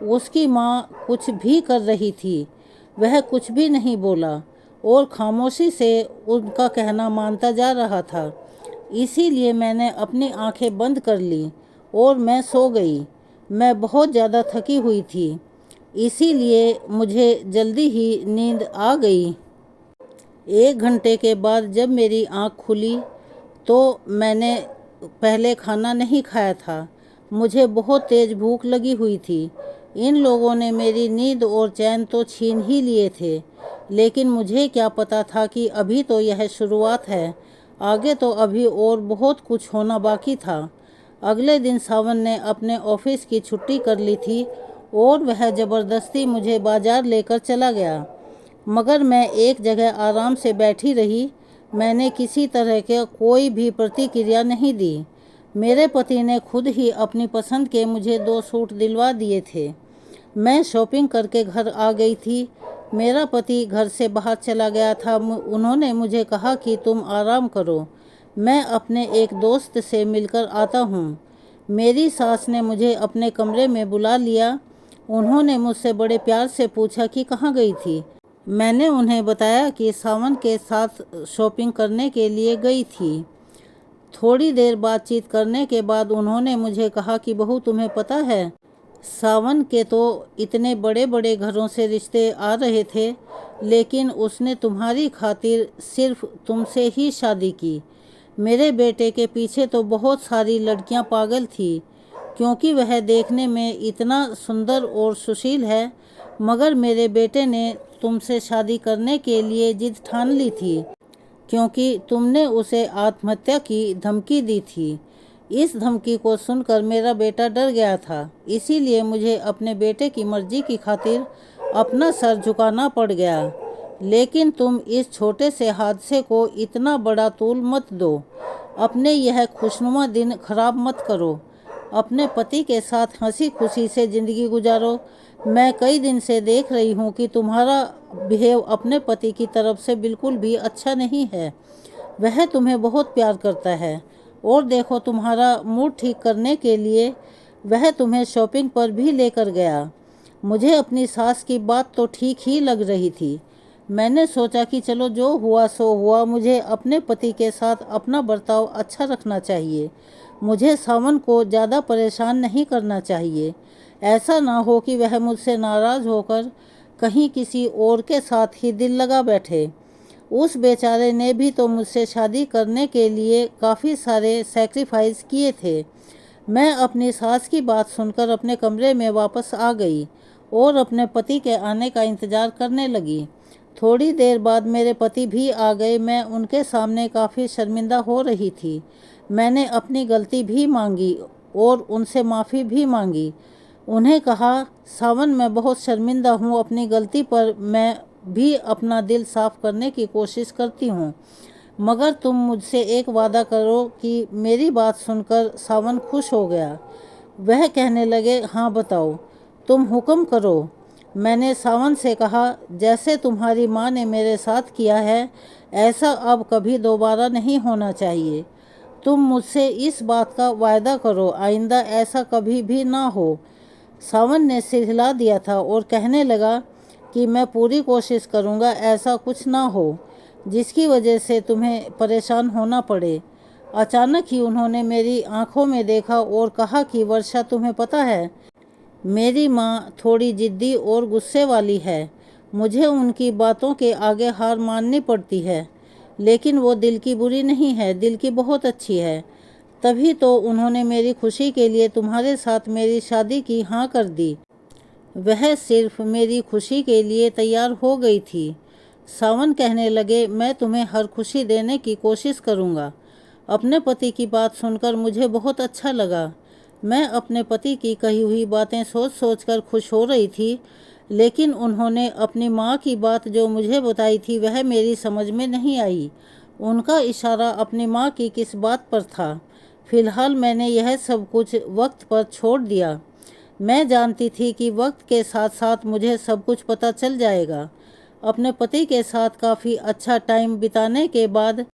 उसकी माँ कुछ भी कर रही थी, वह कुछ भी नहीं बोला और खामोशी से उनका कहना मानता जा रहा था। इसीलिए मैंने अपनी आंखें बंद कर ली और मैं सो गई। मैं बहुत ज़्यादा थकी हुई थी, इसीलिए मुझे जल्दी ही नींद आ गई। 1 घंटे के बाद जब मेरी आँख खुली तो मैंने पहले खाना नहीं खाया था। मुझे बहुत तेज़ भूख लगी हुई थी। इन लोगों ने मेरी नींद और चैन तो छीन ही लिए थे, लेकिन मुझे क्या पता था कि अभी तो यह शुरुआत है, आगे तो अभी और बहुत कुछ होना बाकी था। अगले दिन सावन ने अपने ऑफिस की छुट्टी कर ली थी और वह ज़बरदस्ती मुझे बाज़ार लेकर चला गया, मगर मैं एक जगह आराम से बैठी रही। मैंने किसी तरह के कोई भी प्रतिक्रिया नहीं दी। मेरे पति ने खुद ही अपनी पसंद के मुझे 2 सूट दिलवा दिए थे। मैं शॉपिंग करके घर आ गई थी। मेरा पति घर से बाहर चला गया था। उन्होंने मुझे कहा कि तुम आराम करो, मैं अपने एक दोस्त से मिलकर आता हूँ। मेरी सास ने मुझे अपने कमरे में बुला लिया। उन्होंने मुझसे बड़े प्यार से पूछा कि कहाँ गई थी। मैंने उन्हें बताया कि सावन के साथ शॉपिंग करने के लिए गई थी। थोड़ी देर बातचीत करने के बाद उन्होंने मुझे कहा कि बहू, तुम्हें पता है, सावन के तो इतने बड़े बड़े घरों से रिश्ते आ रहे थे, लेकिन उसने तुम्हारी खातिर सिर्फ तुमसे ही शादी की। मेरे बेटे के पीछे तो बहुत सारी लड़कियां पागल थी, क्योंकि वह देखने में इतना सुंदर और सुशील है, मगर मेरे बेटे ने तुमसे शादी करने के लिए जिद ठान ली थी, क्योंकि तुमने उसे आत्महत्या की धमकी दी थी। इस धमकी को सुनकर मेरा बेटा डर गया था, इसीलिए मुझे अपने बेटे की मर्जी की खातिर अपना सर झुकाना पड़ गया। लेकिन तुम इस छोटे से हादसे को इतना बड़ा तूल मत दो। अपने यह खुशनुमा दिन खराब मत करो। अपने पति के साथ हंसी खुशी से ज़िंदगी गुजारो। मैं कई दिन से देख रही हूँ कि तुम्हारा बिहेव अपने पति की तरफ से बिल्कुल भी अच्छा नहीं है। वह तुम्हें बहुत प्यार करता है और देखो, तुम्हारा मूड ठीक करने के लिए वह तुम्हें शॉपिंग पर भी लेकर गया। मुझे अपनी सास की बात तो ठीक ही लग रही थी। मैंने सोचा कि चलो जो हुआ सो हुआ, मुझे अपने पति के साथ अपना बर्ताव अच्छा रखना चाहिए। मुझे सावन को ज़्यादा परेशान नहीं करना चाहिए। ऐसा ना हो कि वह मुझसे नाराज़ होकर कहीं किसी और के साथ ही दिल लगा बैठे। उस बेचारे ने भी तो मुझसे शादी करने के लिए काफ़ी सारे सैक्रिफाइस किए थे। मैं अपनी सास की बात सुनकर अपने कमरे में वापस आ गई और अपने पति के आने का इंतज़ार करने लगी। थोड़ी देर बाद मेरे पति भी आ गए। मैं उनके सामने काफ़ी शर्मिंदा हो रही थी। मैंने अपनी गलती भी मांगी और उनसे माफ़ी भी मांगी। उन्हें कहा, सावन मैं बहुत शर्मिंदा हूँ, अपनी गलती पर मैं भी अपना दिल साफ करने की कोशिश करती हूँ, मगर तुम मुझसे एक वादा करो कि मेरी बात सुनकर सावन खुश हो गया। वह कहने लगे, हाँ बताओ, तुम हुक्म करो। मैंने सावन से कहा, जैसे तुम्हारी माँ ने मेरे साथ किया है, ऐसा अब कभी दोबारा नहीं होना चाहिए। तुम मुझसे इस बात का वायदा करो, आइंदा ऐसा कभी भी ना हो। सावन ने सिर हिला दिया था और कहने लगा कि मैं पूरी कोशिश करूँगा ऐसा कुछ ना हो जिसकी वजह से तुम्हें परेशान होना पड़े। अचानक ही उन्होंने मेरी आंखों में देखा और कहा कि वर्षा, तुम्हें पता है, मेरी माँ थोड़ी जिद्दी और गुस्से वाली है। मुझे उनकी बातों के आगे हार माननी पड़ती है, लेकिन वो दिल की बुरी नहीं है, दिल की बहुत अच्छी है। तभी तो उन्होंने मेरी खुशी के लिए तुम्हारे साथ मेरी शादी की हाँ कर दी। वह सिर्फ मेरी खुशी के लिए तैयार हो गई थी। सावन कहने लगे, मैं तुम्हें हर खुशी देने की कोशिश करूँगा। अपने पति की बात सुनकर मुझे बहुत अच्छा लगा। मैं अपने पति की कही हुई बातें सोच सोच कर खुश हो रही थी, लेकिन उन्होंने अपनी माँ की बात जो मुझे बताई थी वह मेरी समझ में नहीं आई। उनका इशारा अपनी माँ की किस बात पर था? फिलहाल मैंने यह सब कुछ वक्त पर छोड़ दिया। मैं जानती थी कि वक्त के साथ साथ मुझे सब कुछ पता चल जाएगा। अपने पति के साथ काफ़ी अच्छा टाइम बिताने के बाद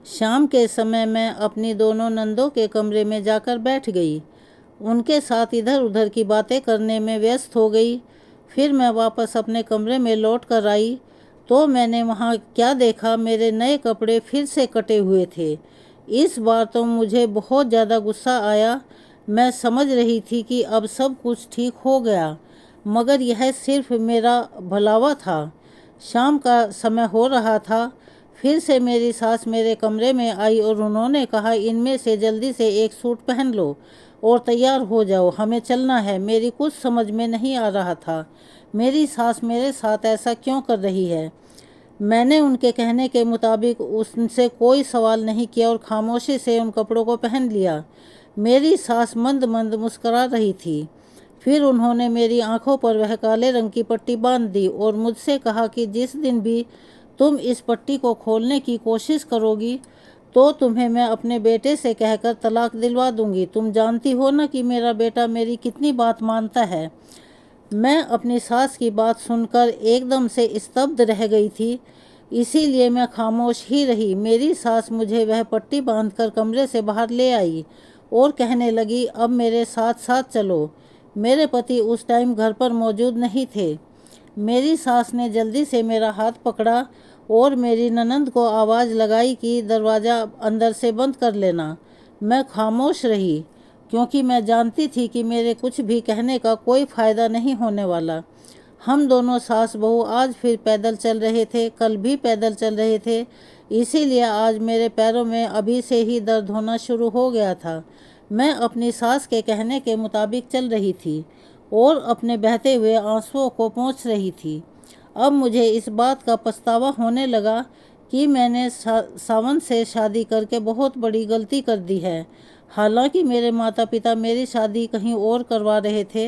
शाम के समय मैं अपनी दोनों नंदों के कमरे में जाकर बैठ गई। उनके साथ इधर उधर की बातें करने में व्यस्त हो गई। फिर मैं वापस अपने कमरे में लौट कर आई तो मैंने वहाँ क्या देखा, मेरे नए कपड़े फिर से कटे हुए थे। इस बार तो मुझे बहुत ज़्यादा गुस्सा आया। मैं समझ रही थी कि अब सब कुछ ठीक हो गया, मगर यह सिर्फ मेरा भलावा था। शाम का समय हो रहा था। फिर से मेरी सास मेरे कमरे में आई और उन्होंने कहा, इनमें से जल्दी से एक सूट पहन लो और तैयार हो जाओ, हमें चलना है। मेरी कुछ समझ में नहीं आ रहा था, मेरी सास मेरे साथ ऐसा क्यों कर रही है। मैंने उनके कहने के मुताबिक उनसे कोई सवाल नहीं किया और खामोशी से उन कपड़ों को पहन लिया। मेरी सास मंद मंद मुस्करा रही थी। फिर उन्होंने मेरी आंखों पर वह काले रंग की पट्टी बांध दी और मुझसे कहा कि जिस दिन भी तुम इस पट्टी को खोलने की कोशिश करोगी तो तुम्हें मैं अपने बेटे से कहकर तलाक दिलवा दूंगी। तुम जानती हो ना कि मेरा बेटा मेरी कितनी बात मानता है। मैं अपनी सास की बात सुनकर एकदम से स्तब्ध रह गई थी, इसीलिए मैं खामोश ही रही। मेरी सास मुझे वह पट्टी बांधकर कमरे से बाहर ले आई और कहने लगी, अब मेरे साथ साथ चलो। मेरे पति उस टाइम घर पर मौजूद नहीं थे। मेरी सास ने जल्दी से मेरा हाथ पकड़ा और मेरी ननंद को आवाज़ लगाई कि दरवाज़ा अंदर से बंद कर लेना। मैं खामोश रही क्योंकि मैं जानती थी कि मेरे कुछ भी कहने का कोई फ़ायदा नहीं होने वाला। हम दोनों सास बहू आज फिर पैदल चल रहे थे, कल भी पैदल चल रहे थे, इसीलिए आज मेरे पैरों में अभी से ही दर्द होना शुरू हो गया था। मैं अपनी सास के कहने के मुताबिक चल रही थी और अपने बहते हुए आंसुओं को पोंछ रही थी। अब मुझे इस बात का पछतावा होने लगा कि मैंने सावन से शादी करके बहुत बड़ी गलती कर दी है। हालांकि मेरे माता पिता मेरी शादी कहीं और करवा रहे थे,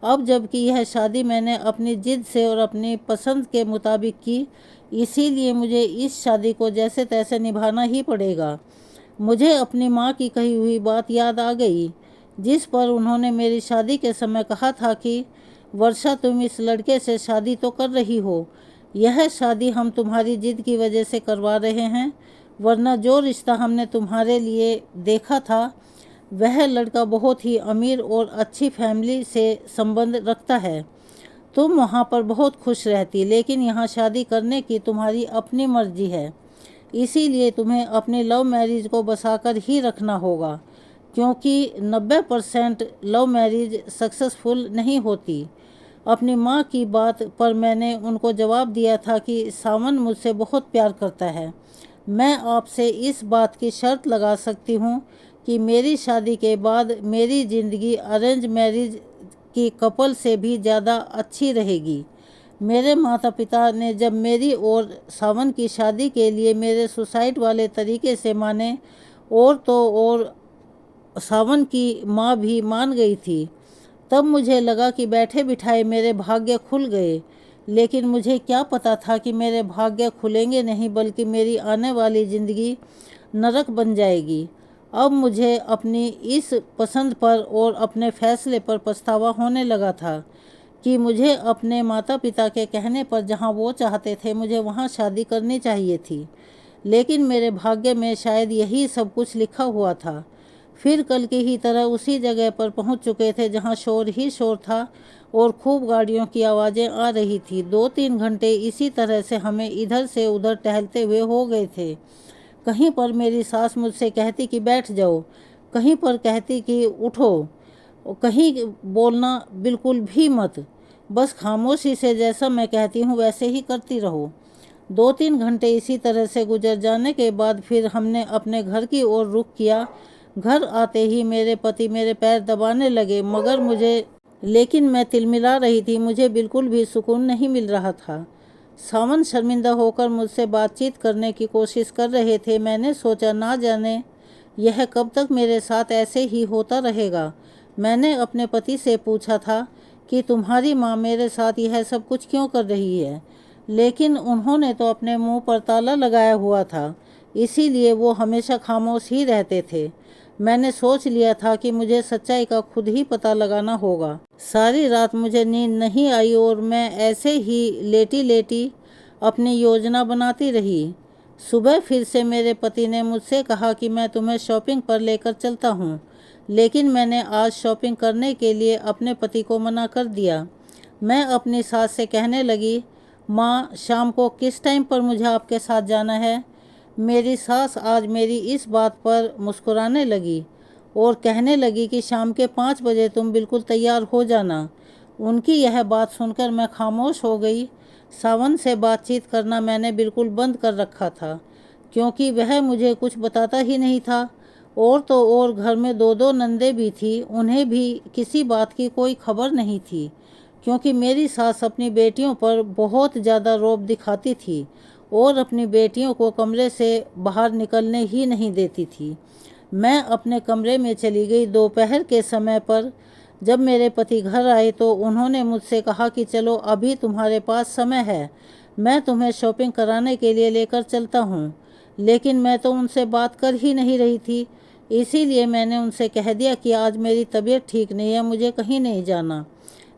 अब जबकि यह शादी मैंने अपनी जिद से और अपनी पसंद के मुताबिक की, इसीलिए मुझे इस शादी को जैसे तैसे निभाना ही पड़ेगा। मुझे अपनी माँ की कही हुई बात याद आ गई, जिस पर उन्होंने मेरी शादी के समय कहा था कि वर्षा, तुम इस लड़के से शादी तो कर रही हो, यह शादी हम तुम्हारी जिद की वजह से करवा रहे हैं, वरना जो रिश्ता हमने तुम्हारे लिए देखा था वह लड़का बहुत ही अमीर और अच्छी फैमिली से संबंध रखता है। तुम वहाँ पर बहुत खुश रहती, लेकिन यहाँ शादी करने की तुम्हारी अपनी मर्जी है। इसीलिए तुम्हें अपनी लव मैरिज को बसाकर ही रखना होगा, क्योंकि 90% लव मैरिज सक्सेसफुल नहीं होती। अपनी माँ की बात पर मैंने उनको जवाब दिया था कि सावन मुझसे बहुत प्यार करता है। मैं आपसे इस बात की शर्त लगा सकती हूँ कि मेरी शादी के बाद मेरी ज़िंदगी अरेंज मैरिज की कपल से भी ज़्यादा अच्छी रहेगी। मेरे माता पिता ने जब मेरी और सावन की शादी के लिए मेरे सुसाइड वाले तरीके से माने, और तो और सावन की माँ भी मान गई थी, तब मुझे लगा कि बैठे बिठाए मेरे भाग्य खुल गए। लेकिन मुझे क्या पता था कि मेरे भाग्य खुलेंगे नहीं, बल्कि मेरी आने वाली ज़िंदगी नरक बन जाएगी। अब मुझे अपनी इस पसंद पर और अपने फैसले पर पछतावा होने लगा था कि मुझे अपने माता पिता के कहने पर जहाँ वो चाहते थे मुझे वहाँ शादी करनी चाहिए थी। लेकिन मेरे भाग्य में शायद यही सब कुछ लिखा हुआ था। फिर कल की ही तरह उसी जगह पर पहुंच चुके थे जहां शोर ही शोर था और खूब गाड़ियों की आवाज़ें आ रही थी। 2-3 घंटे इसी तरह से हमें इधर से उधर टहलते हुए हो गए थे। कहीं पर मेरी सास मुझसे कहती कि बैठ जाओ, कहीं पर कहती कि उठो, और कहीं बोलना बिल्कुल भी मत, बस खामोशी से जैसा मैं कहती हूँ वैसे ही करती रहो। 2-3 घंटे इसी तरह से गुजर जाने के बाद फिर हमने अपने घर की ओर रुख किया। घर आते ही मेरे पति मेरे पैर दबाने लगे, लेकिन मैं तिलमिला रही थी। मुझे बिल्कुल भी सुकून नहीं मिल रहा था। सावन शर्मिंदा होकर मुझसे बातचीत करने की कोशिश कर रहे थे। मैंने सोचा ना जाने यह कब तक मेरे साथ ऐसे ही होता रहेगा। मैंने अपने पति से पूछा था कि तुम्हारी माँ मेरे साथ यह सब कुछ क्यों कर रही है, लेकिन उन्होंने तो अपने मुंह पर ताला लगाया हुआ था, इसीलिए वो हमेशा खामोश ही रहते थे। मैंने सोच लिया था कि मुझे सच्चाई का खुद ही पता लगाना होगा। सारी रात मुझे नींद नहीं आई और मैं ऐसे ही लेटी लेटी अपनी योजना बनाती रही। सुबह फिर से मेरे पति ने मुझसे कहा कि मैं तुम्हें शॉपिंग पर लेकर चलता हूँ, लेकिन मैंने आज शॉपिंग करने के लिए अपने पति को मना कर दिया। मैं अपनी सास से कहने लगी, माँ शाम को किस टाइम पर मुझे आपके साथ जाना है। मेरी सास आज मेरी इस बात पर मुस्कुराने लगी और कहने लगी कि शाम के 5 बजे तुम बिल्कुल तैयार हो जाना। उनकी यह बात सुनकर मैं खामोश हो गई। सावन से बातचीत करना मैंने बिल्कुल बंद कर रखा था, क्योंकि वह मुझे कुछ बताता ही नहीं था। और तो और घर में 2-2 नंदे भी थी, उन्हें भी किसी बात की कोई खबर नहीं थी, क्योंकि मेरी सास अपनी बेटियों पर बहुत ज़्यादा रौब दिखाती थी और अपनी बेटियों को कमरे से बाहर निकलने ही नहीं देती थी। मैं अपने कमरे में चली गई। दोपहर के समय पर जब मेरे पति घर आए तो उन्होंने मुझसे कहा कि चलो अभी तुम्हारे पास समय है, मैं तुम्हें शॉपिंग कराने के लिए लेकर चलता हूँ। लेकिन मैं तो उनसे बात कर ही नहीं रही थी, इसीलिए मैंने उनसे कह दिया कि आज मेरी तबीयत ठीक नहीं है, मुझे कहीं नहीं जाना।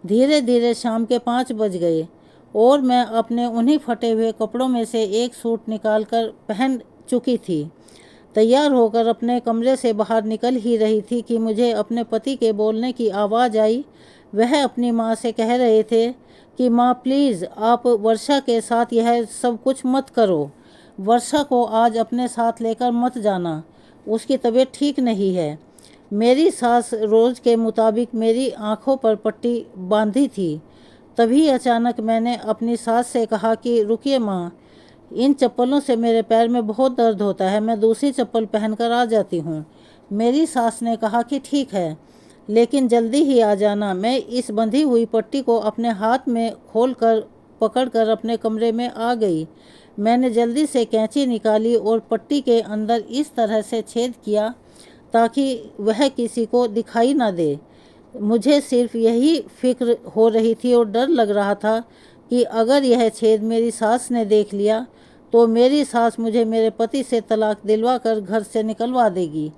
धीरे धीरे शाम के 5 बज गए और मैं अपने उन्हीं फटे हुए कपड़ों में से एक सूट निकालकर पहन चुकी थी। तैयार होकर अपने कमरे से बाहर निकल ही रही थी कि मुझे अपने पति के बोलने की आवाज़ आई। वह अपनी माँ से कह रहे थे कि माँ प्लीज़ आप वर्षा के साथ यह सब कुछ मत करो, वर्षा को आज अपने साथ लेकर मत जाना, उसकी तबीयत ठीक नहीं है। मेरी सास रोज़ के मुताबिक मेरी आँखों पर पट्टी बांधी थी। तभी अचानक मैंने अपनी सास से कहा कि रुकिए माँ, इन चप्पलों से मेरे पैर में बहुत दर्द होता है, मैं दूसरी चप्पल पहनकर आ जाती हूँ। मेरी सास ने कहा कि ठीक है, लेकिन जल्दी ही आ जाना। मैं इस बंधी हुई पट्टी को अपने हाथ में खोलकर पकड़कर अपने कमरे में आ गई। मैंने जल्दी से कैंची निकाली और पट्टी के अंदर इस तरह से छेद किया ताकि वह किसी को दिखाई ना दे। मुझे सिर्फ यही फिक्र हो रही थी और डर लग रहा था कि अगर यह छेद मेरी सास ने देख लिया तो मेरी सास मुझे मेरे पति से तलाक दिलवा कर घर से निकलवा देगी।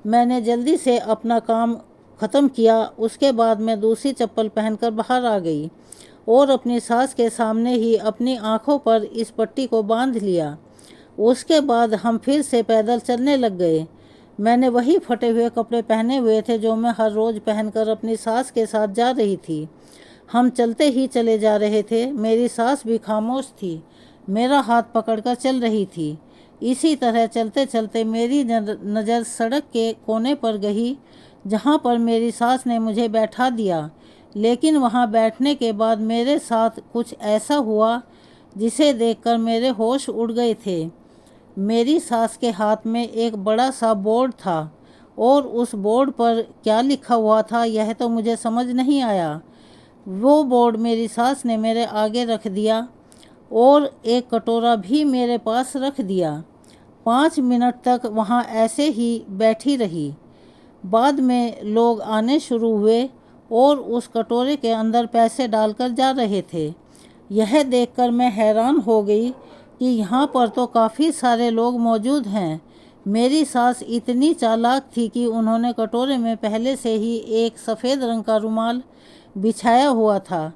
मैंने जल्दी से अपना काम ख़त्म किया। उसके बाद मैं दूसरी चप्पल पहनकर बाहर आ गई और अपनी सास के सामने ही अपनी आँखों पर इस पट्टी को बांध लिया। उसके बाद हम फिर से पैदल चलने लग गए। मैंने वही फटे हुए कपड़े पहने हुए थे जो मैं हर रोज़ पहनकर अपनी सास के साथ जा रही थी। हम चलते ही चले जा रहे थे। मेरी सास भी खामोश थी, मेरा हाथ पकड़कर चल रही थी। इसी तरह चलते चलते मेरी नज़र सड़क के कोने पर गई जहाँ पर मेरी सास ने मुझे बैठा दिया। लेकिन वहाँ बैठने के बाद मेरे साथ कुछ ऐसा हुआ जिसे देखकर मेरे होश उड़ गए थे। मेरी सास के हाथ में एक बड़ा सा बोर्ड था और उस बोर्ड पर क्या लिखा हुआ था यह तो मुझे समझ नहीं आया। वो बोर्ड मेरी सास ने मेरे आगे रख दिया और एक कटोरा भी मेरे पास रख दिया। 5 मिनट तक वहाँ ऐसे ही बैठी रही। बाद में लोग आने शुरू हुए और उस कटोरे के अंदर पैसे डालकर जा रहे थे। यह देखकर मैं हैरान हो गई कि यहाँ पर तो काफ़ी सारे लोग मौजूद हैं। मेरी सास इतनी चालाक थी कि उन्होंने कटोरे में पहले से ही एक सफ़ेद रंग का रुमाल बिछाया हुआ था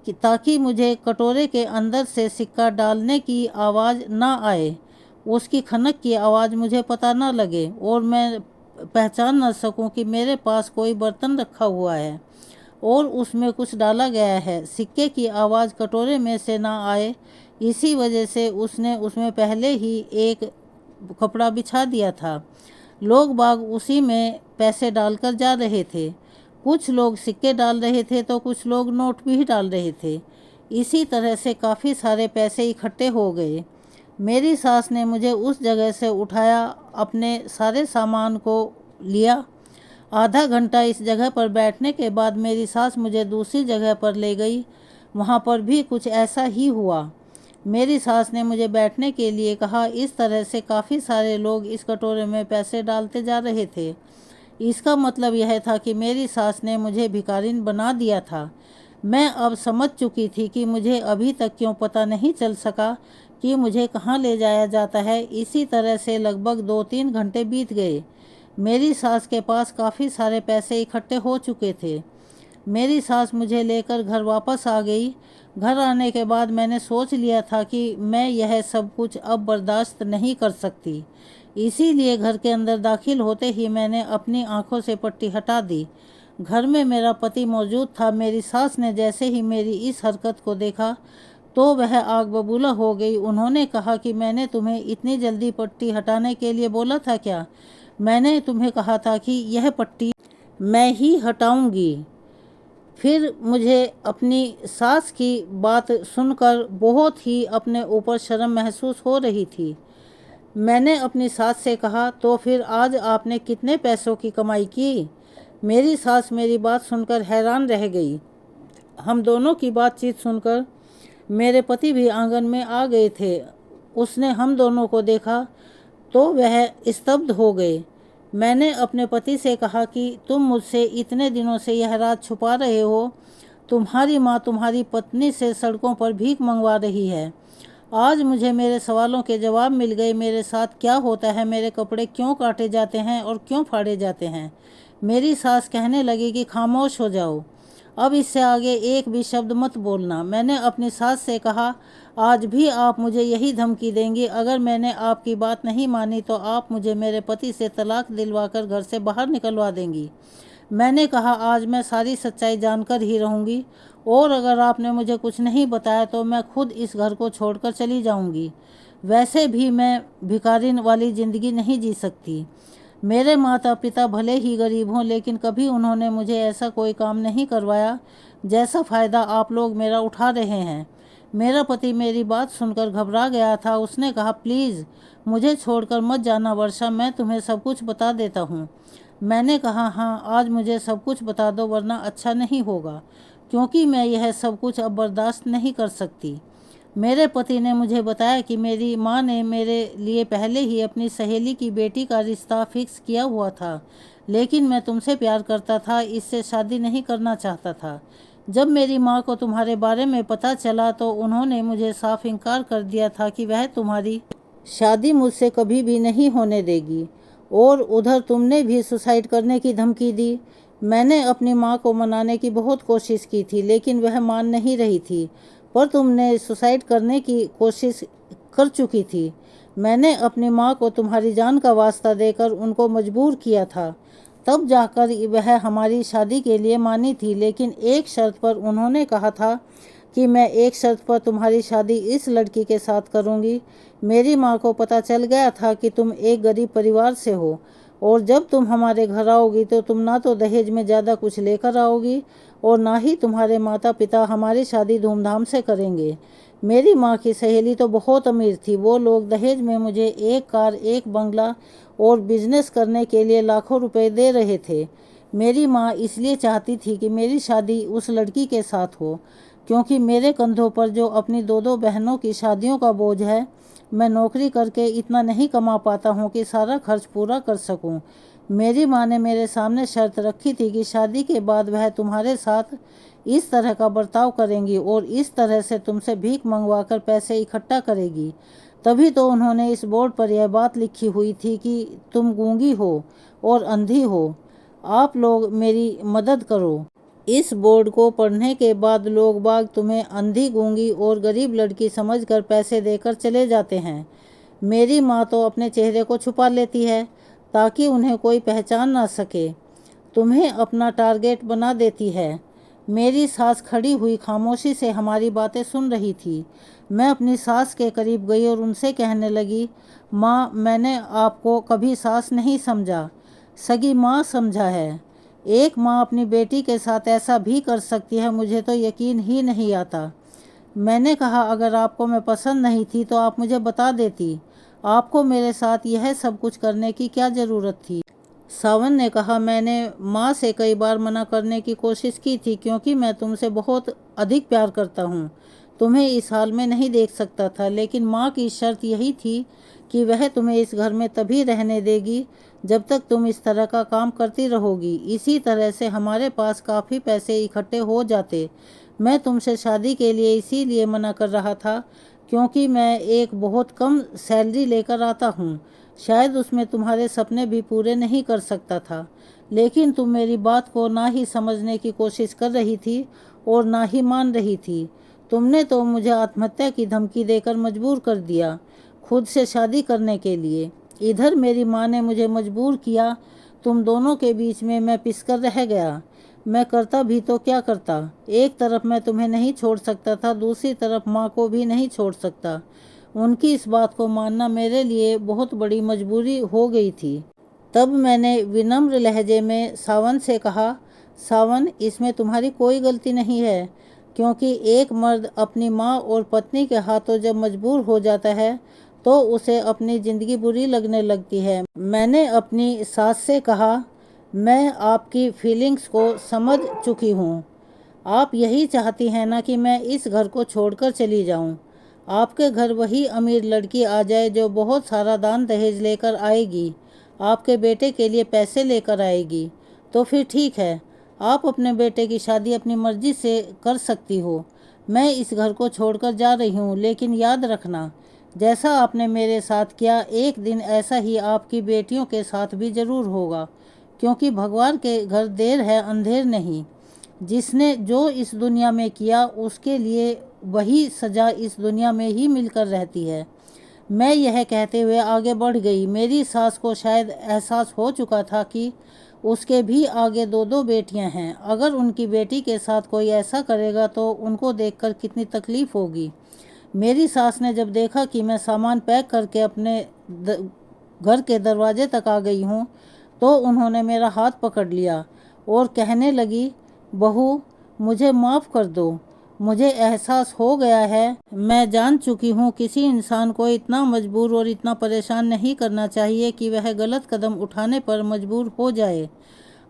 कि ताकि मुझे कटोरे के अंदर से सिक्का डालने की आवाज़ ना आए, उसकी खनक की आवाज़ मुझे पता ना लगे और मैं पहचान ना सकूं कि मेरे पास कोई बर्तन रखा हुआ है और उसमें कुछ डाला गया है। सिक्के की आवाज़ कटोरे में से ना आए, इसी वजह से उसने उसमें पहले ही एक कपड़ा बिछा दिया था। लोग बाग उसी में पैसे डालकर जा रहे थे। कुछ लोग सिक्के डाल रहे थे तो कुछ लोग नोट भी डाल रहे थे। इसी तरह से काफ़ी सारे पैसे इकट्ठे हो गए। मेरी सास ने मुझे उस जगह से उठाया, अपने सारे सामान को लिया। आधा घंटा इस जगह पर बैठने के बाद मेरी सास मुझे दूसरी जगह पर ले गई। वहाँ पर भी कुछ ऐसा ही हुआ। मेरी सास ने मुझे बैठने के लिए कहा। इस तरह से काफ़ी सारे लोग इस कटोरे में पैसे डालते जा रहे थे। इसका मतलब यह था कि मेरी सास ने मुझे भिखारिन बना दिया था। मैं अब समझ चुकी थी कि मुझे अभी तक क्यों पता नहीं चल सका कि मुझे कहाँ ले जाया जाता है। इसी तरह से लगभग 2-3 घंटे बीत गए। मेरी सास के पास काफ़ी सारे पैसे इकट्ठे हो चुके थे। मेरी सास मुझे लेकर घर वापस आ गई। घर आने के बाद मैंने सोच लिया था कि मैं यह सब कुछ अब बर्दाश्त नहीं कर सकती। इसीलिए घर के अंदर दाखिल होते ही मैंने अपनी आंखों से पट्टी हटा दी। घर में मेरा पति मौजूद था। मेरी सास ने जैसे ही मेरी इस हरकत को देखा तो वह आग बबूला हो गई। उन्होंने कहा कि मैंने तुम्हें इतनी जल्दी पट्टी हटाने के लिए बोला था क्या? मैंने तुम्हें कहा था कि यह पट्टी मैं ही हटाऊंगी। फिर मुझे अपनी सास की बात सुनकर बहुत ही अपने ऊपर शर्म महसूस हो रही थी। मैंने अपनी सास से कहा, तो फिर आज आपने कितने पैसों की कमाई की? मेरी सास मेरी बात सुनकर हैरान रह गई। हम दोनों की बातचीत सुनकर मेरे पति भी आंगन में आ गए थे। उसने हम दोनों को देखा तो वह स्तब्ध हो गए। मैंने अपने पति से कहा कि तुम मुझसे इतने दिनों से यह राज छुपा रहे हो। तुम्हारी माँ तुम्हारी पत्नी से सड़कों पर भीख मंगवा रही है। आज मुझे मेरे सवालों के जवाब मिल गए। मेरे साथ क्या होता है, मेरे कपड़े क्यों काटे जाते हैं और क्यों फाड़े जाते हैं। मेरी सास कहने लगी कि खामोश हो जाओ, अब इससे आगे एक भी शब्द मत बोलना। मैंने अपनी सास से कहा, आज भी आप मुझे यही धमकी देंगी? अगर मैंने आपकी बात नहीं मानी तो आप मुझे मेरे पति से तलाक दिलवाकर घर से बाहर निकलवा देंगी। मैंने कहा, आज मैं सारी सच्चाई जानकर ही रहूँगी और अगर आपने मुझे कुछ नहीं बताया तो मैं खुद इस घर को छोड़कर चली जाऊँगी। वैसे भी मैं भिखारिन वाली ज़िंदगी नहीं जी सकती। मेरे माता पिता भले ही गरीब हों लेकिन कभी उन्होंने मुझे ऐसा कोई काम नहीं करवाया जैसा फ़ायदा आप लोग मेरा उठा रहे हैं। मेरा पति मेरी बात सुनकर घबरा गया था। उसने कहा, प्लीज़ मुझे छोड़कर मत जाना वर्षा, मैं तुम्हें सब कुछ बता देता हूँ। मैंने कहा, हाँ आज मुझे सब कुछ बता दो वरना अच्छा नहीं होगा, क्योंकि मैं यह सब कुछ अब बर्दाश्त नहीं कर सकती। मेरे पति ने मुझे बताया कि मेरी माँ ने मेरे लिए पहले ही अपनी सहेली की बेटी का रिश्ता फिक्स किया हुआ था, लेकिन मैं तुमसे प्यार करता था, इससे शादी नहीं करना चाहता था। जब मेरी माँ को तुम्हारे बारे में पता चला तो उन्होंने मुझे साफ इनकार कर दिया था कि वह तुम्हारी शादी मुझसे कभी भी नहीं होने देगी। और उधर तुमने भी सुसाइड करने की धमकी दी। मैंने अपनी माँ को मनाने की बहुत कोशिश की थी लेकिन वह मान नहीं रही थी, पर तुमने सुसाइड करने की कोशिश कर चुकी थी। मैंने अपनी माँ को तुम्हारी जान का वास्ता देकर उनको मजबूर किया था। तब जाकर वह हमारी शादी के लिए मानी थी, लेकिन एक शर्त पर उन्होंने कहा था कि मैं एक शर्त पर तुम्हारी शादी इस लड़की के साथ करूंगी। मेरी माँ को पता चल गया था कि तुम एक गरीब परिवार से हो और जब तुम हमारे घर आओगी तो तुम ना तो दहेज में ज़्यादा कुछ लेकर आओगी और ना ही तुम्हारे माता पिता हमारी शादी धूमधाम से करेंगे। मेरी माँ की सहेली तो बहुत अमीर थी, वो लोग दहेज में मुझे एक कार, एक बंगला और बिजनेस करने के लिए लाखों रुपए दे रहे थे। मेरी माँ इसलिए चाहती थी कि मेरी शादी उस लड़की के साथ हो, क्योंकि मेरे कंधों पर जो अपनी दो दो बहनों की शादियों का बोझ है, मैं नौकरी करके इतना नहीं कमा पाता हूँ कि सारा खर्च पूरा कर सकूँ। मेरी माँ ने मेरे सामने शर्त रखी थी कि शादी के बाद वह तुम्हारे साथ इस तरह का बर्ताव करेंगी और इस तरह से तुमसे भीख मंगवाकर पैसे इकट्ठा करेगी। तभी तो उन्होंने इस बोर्ड पर यह बात लिखी हुई थी कि तुम गूंगी हो और अंधी हो, आप लोग मेरी मदद करो। इस बोर्ड को पढ़ने के बाद लोग बाग तुम्हें अंधी, गूंगी और गरीब लड़की समझकर पैसे देकर चले जाते हैं। मेरी माँ तो अपने चेहरे को छुपा लेती है ताकि उन्हें कोई पहचान ना सके, तुम्हें अपना टारगेट बना देती है। मेरी सास खड़ी हुई खामोशी से हमारी बातें सुन रही थी। मैं अपनी सास के करीब गई और उनसे कहने लगी, माँ, मैंने आपको कभी सास नहीं समझा, सगी माँ समझा है। एक माँ अपनी बेटी के साथ ऐसा भी कर सकती है, मुझे तो यकीन ही नहीं आता। मैंने कहा, अगर आपको मैं पसंद नहीं थी तो आप मुझे बता देती, आपको मेरे साथ यह सब कुछ करने की क्या ज़रूरत थी। सावन ने कहा, मैंने माँ से कई बार मना करने की कोशिश की थी, क्योंकि मैं तुमसे बहुत अधिक प्यार करता हूँ, तुम्हें इस हाल में नहीं देख सकता था। लेकिन माँ की शर्त यही थी कि वह तुम्हें इस घर में तभी रहने देगी जब तक तुम इस तरह का काम करती रहोगी। इसी तरह से हमारे पास काफ़ी पैसे इकट्ठे हो जाते। मैं तुमसे शादी के लिए इसीलिए मना कर रहा था क्योंकि मैं एक बहुत कम सैलरी लेकर आता हूँ, शायद उसमें तुम्हारे सपने भी पूरे नहीं कर सकता था। लेकिन तुम मेरी बात को ना ही समझने की कोशिश कर रही थी और ना ही मान रही थी। तुमने तो मुझे आत्महत्या की धमकी देकर मजबूर कर दिया खुद से शादी करने के लिए। इधर मेरी माँ ने मुझे मजबूर किया। तुम दोनों के बीच में मैं पिसकर रह गया। मैं करता भी तो क्या करता। एक तरफ मैं तुम्हें नहीं छोड़ सकता था, दूसरी तरफ माँ को भी नहीं छोड़ सकता। उनकी इस बात को मानना मेरे लिए बहुत बड़ी मजबूरी हो गई थी। तब मैंने विनम्र लहजे में सावन से कहा, सावन, इसमें तुम्हारी कोई गलती नहीं है, क्योंकि एक मर्द अपनी माँ और पत्नी के हाथों जब मजबूर हो जाता है तो उसे अपनी ज़िंदगी बुरी लगने लगती है। मैंने अपनी सास से कहा, मैं आपकी फीलिंग्स को समझ चुकी हूँ। आप यही चाहती हैं ना कि मैं इस घर को छोड़कर चली जाऊँ। आपके घर वही अमीर लड़की आ जाए जो बहुत सारा दान दहेज लेकर आएगी, आपके बेटे के लिए पैसे लेकर आएगी, तो फिर ठीक है, आप अपने बेटे की शादी अपनी मर्जी से कर सकती हो। मैं इस घर को छोड़कर जा रही हूँ, लेकिन याद रखना, जैसा आपने मेरे साथ किया, एक दिन ऐसा ही आपकी बेटियों के साथ भी ज़रूर होगा, क्योंकि भगवान के घर देर है अंधेर नहीं। जिसने जो इस दुनिया में किया उसके लिए वही सज़ा इस दुनिया में ही मिलकर रहती है। मैं यह कहते हुए आगे बढ़ गई। मेरी सास को शायद एहसास हो चुका था कि उसके भी आगे दो दो बेटियां हैं। अगर उनकी बेटी के साथ कोई ऐसा करेगा तो उनको देखकर कितनी तकलीफ़ होगी। मेरी सास ने जब देखा कि मैं सामान पैक करके अपने घर के दरवाजे तक आ गई हूँ तो उन्होंने मेरा हाथ पकड़ लिया और कहने लगी, बहू, मुझे माफ़ कर दो। मुझे एहसास हो गया है, मैं जान चुकी हूँ किसी इंसान को इतना मजबूर और इतना परेशान नहीं करना चाहिए कि वह गलत कदम उठाने पर मजबूर हो जाए।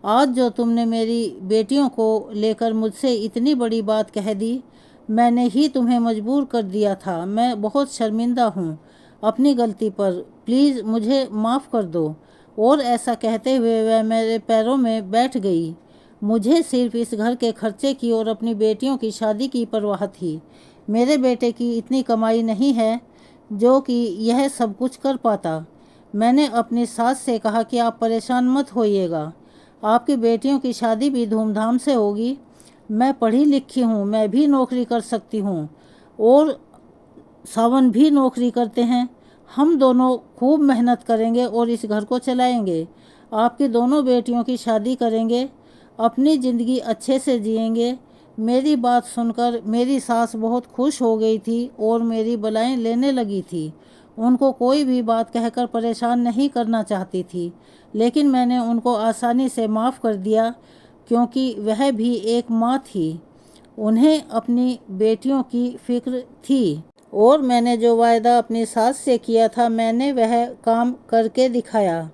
आज जो तुमने मेरी बेटियों को लेकर मुझसे इतनी बड़ी बात कह दी, मैंने ही तुम्हें मजबूर कर दिया था। मैं बहुत शर्मिंदा हूँ अपनी गलती पर, प्लीज़ मुझे माफ़ कर दो। और ऐसा कहते हुए वह मेरे पैरों में बैठ गई। मुझे सिर्फ इस घर के खर्चे की और अपनी बेटियों की शादी की परवाह थी। मेरे बेटे की इतनी कमाई नहीं है जो कि यह सब कुछ कर पाता। मैंने अपनी सास से कहा कि आप परेशान मत होइएगा, आपकी बेटियों की शादी भी धूमधाम से होगी। मैं पढ़ी लिखी हूँ, मैं भी नौकरी कर सकती हूँ और सावन भी नौकरी करते हैं। हम दोनों खूब मेहनत करेंगे और इस घर को चलाएंगे। आपकी दोनों बेटियों की शादी करेंगे, अपनी ज़िंदगी अच्छे से जिएंगे। मेरी बात सुनकर मेरी सास बहुत खुश हो गई थी और मेरी बलाएं लेने लगी थी। उनको कोई भी बात कहकर परेशान नहीं करना चाहती थी, लेकिन मैंने उनको आसानी से माफ़ कर दिया, क्योंकि वह भी एक माँ थी। उन्हें अपनी बेटियों की फिक्र थी और मैंने जो वायदा अपनी सास से किया था, मैंने वह काम करके दिखाया।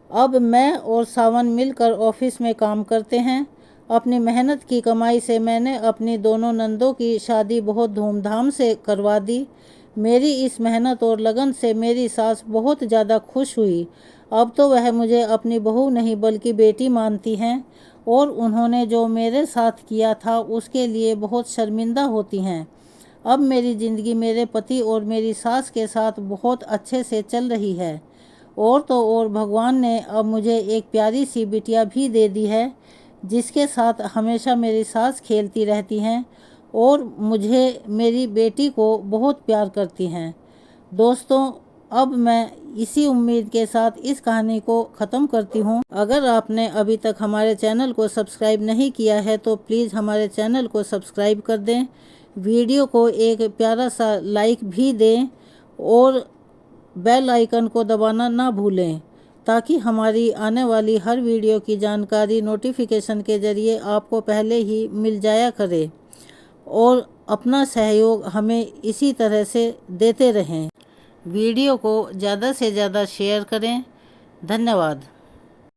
अब मैं और सावन मिलकर ऑफिस में काम करते हैं। अपनी मेहनत की कमाई से मैंने अपनी दोनों नंदों की शादी बहुत धूमधाम से करवा दी। मेरी इस मेहनत और लगन से मेरी सास बहुत ज़्यादा खुश हुई। अब तो वह मुझे अपनी बहू नहीं बल्कि बेटी मानती हैं और उन्होंने जो मेरे साथ किया था उसके लिए बहुत शर्मिंदा होती हैं। अब मेरी ज़िंदगी मेरे पति और मेरी सास के साथ बहुत अच्छे से चल रही है। और तो और भगवान ने अब मुझे एक प्यारी सी बिटिया भी दे दी है, जिसके साथ हमेशा मेरी सास खेलती रहती हैं और मुझे मेरी बेटी को बहुत प्यार करती हैं। दोस्तों, अब मैं इसी उम्मीद के साथ इस कहानी को ख़त्म करती हूँ। अगर आपने अभी तक हमारे चैनल को सब्सक्राइब नहीं किया है तो प्लीज़ हमारे चैनल को सब्सक्राइब कर दें, वीडियो को एक प्यारा सा लाइक भी दें और बेल आइकन को दबाना ना भूलें, ताकि हमारी आने वाली हर वीडियो की जानकारी नोटिफिकेशन के ज़रिए आपको पहले ही मिल जाया करे। और अपना सहयोग हमें इसी तरह से देते रहें। वीडियो को ज़्यादा से ज़्यादा शेयर करें। धन्यवाद।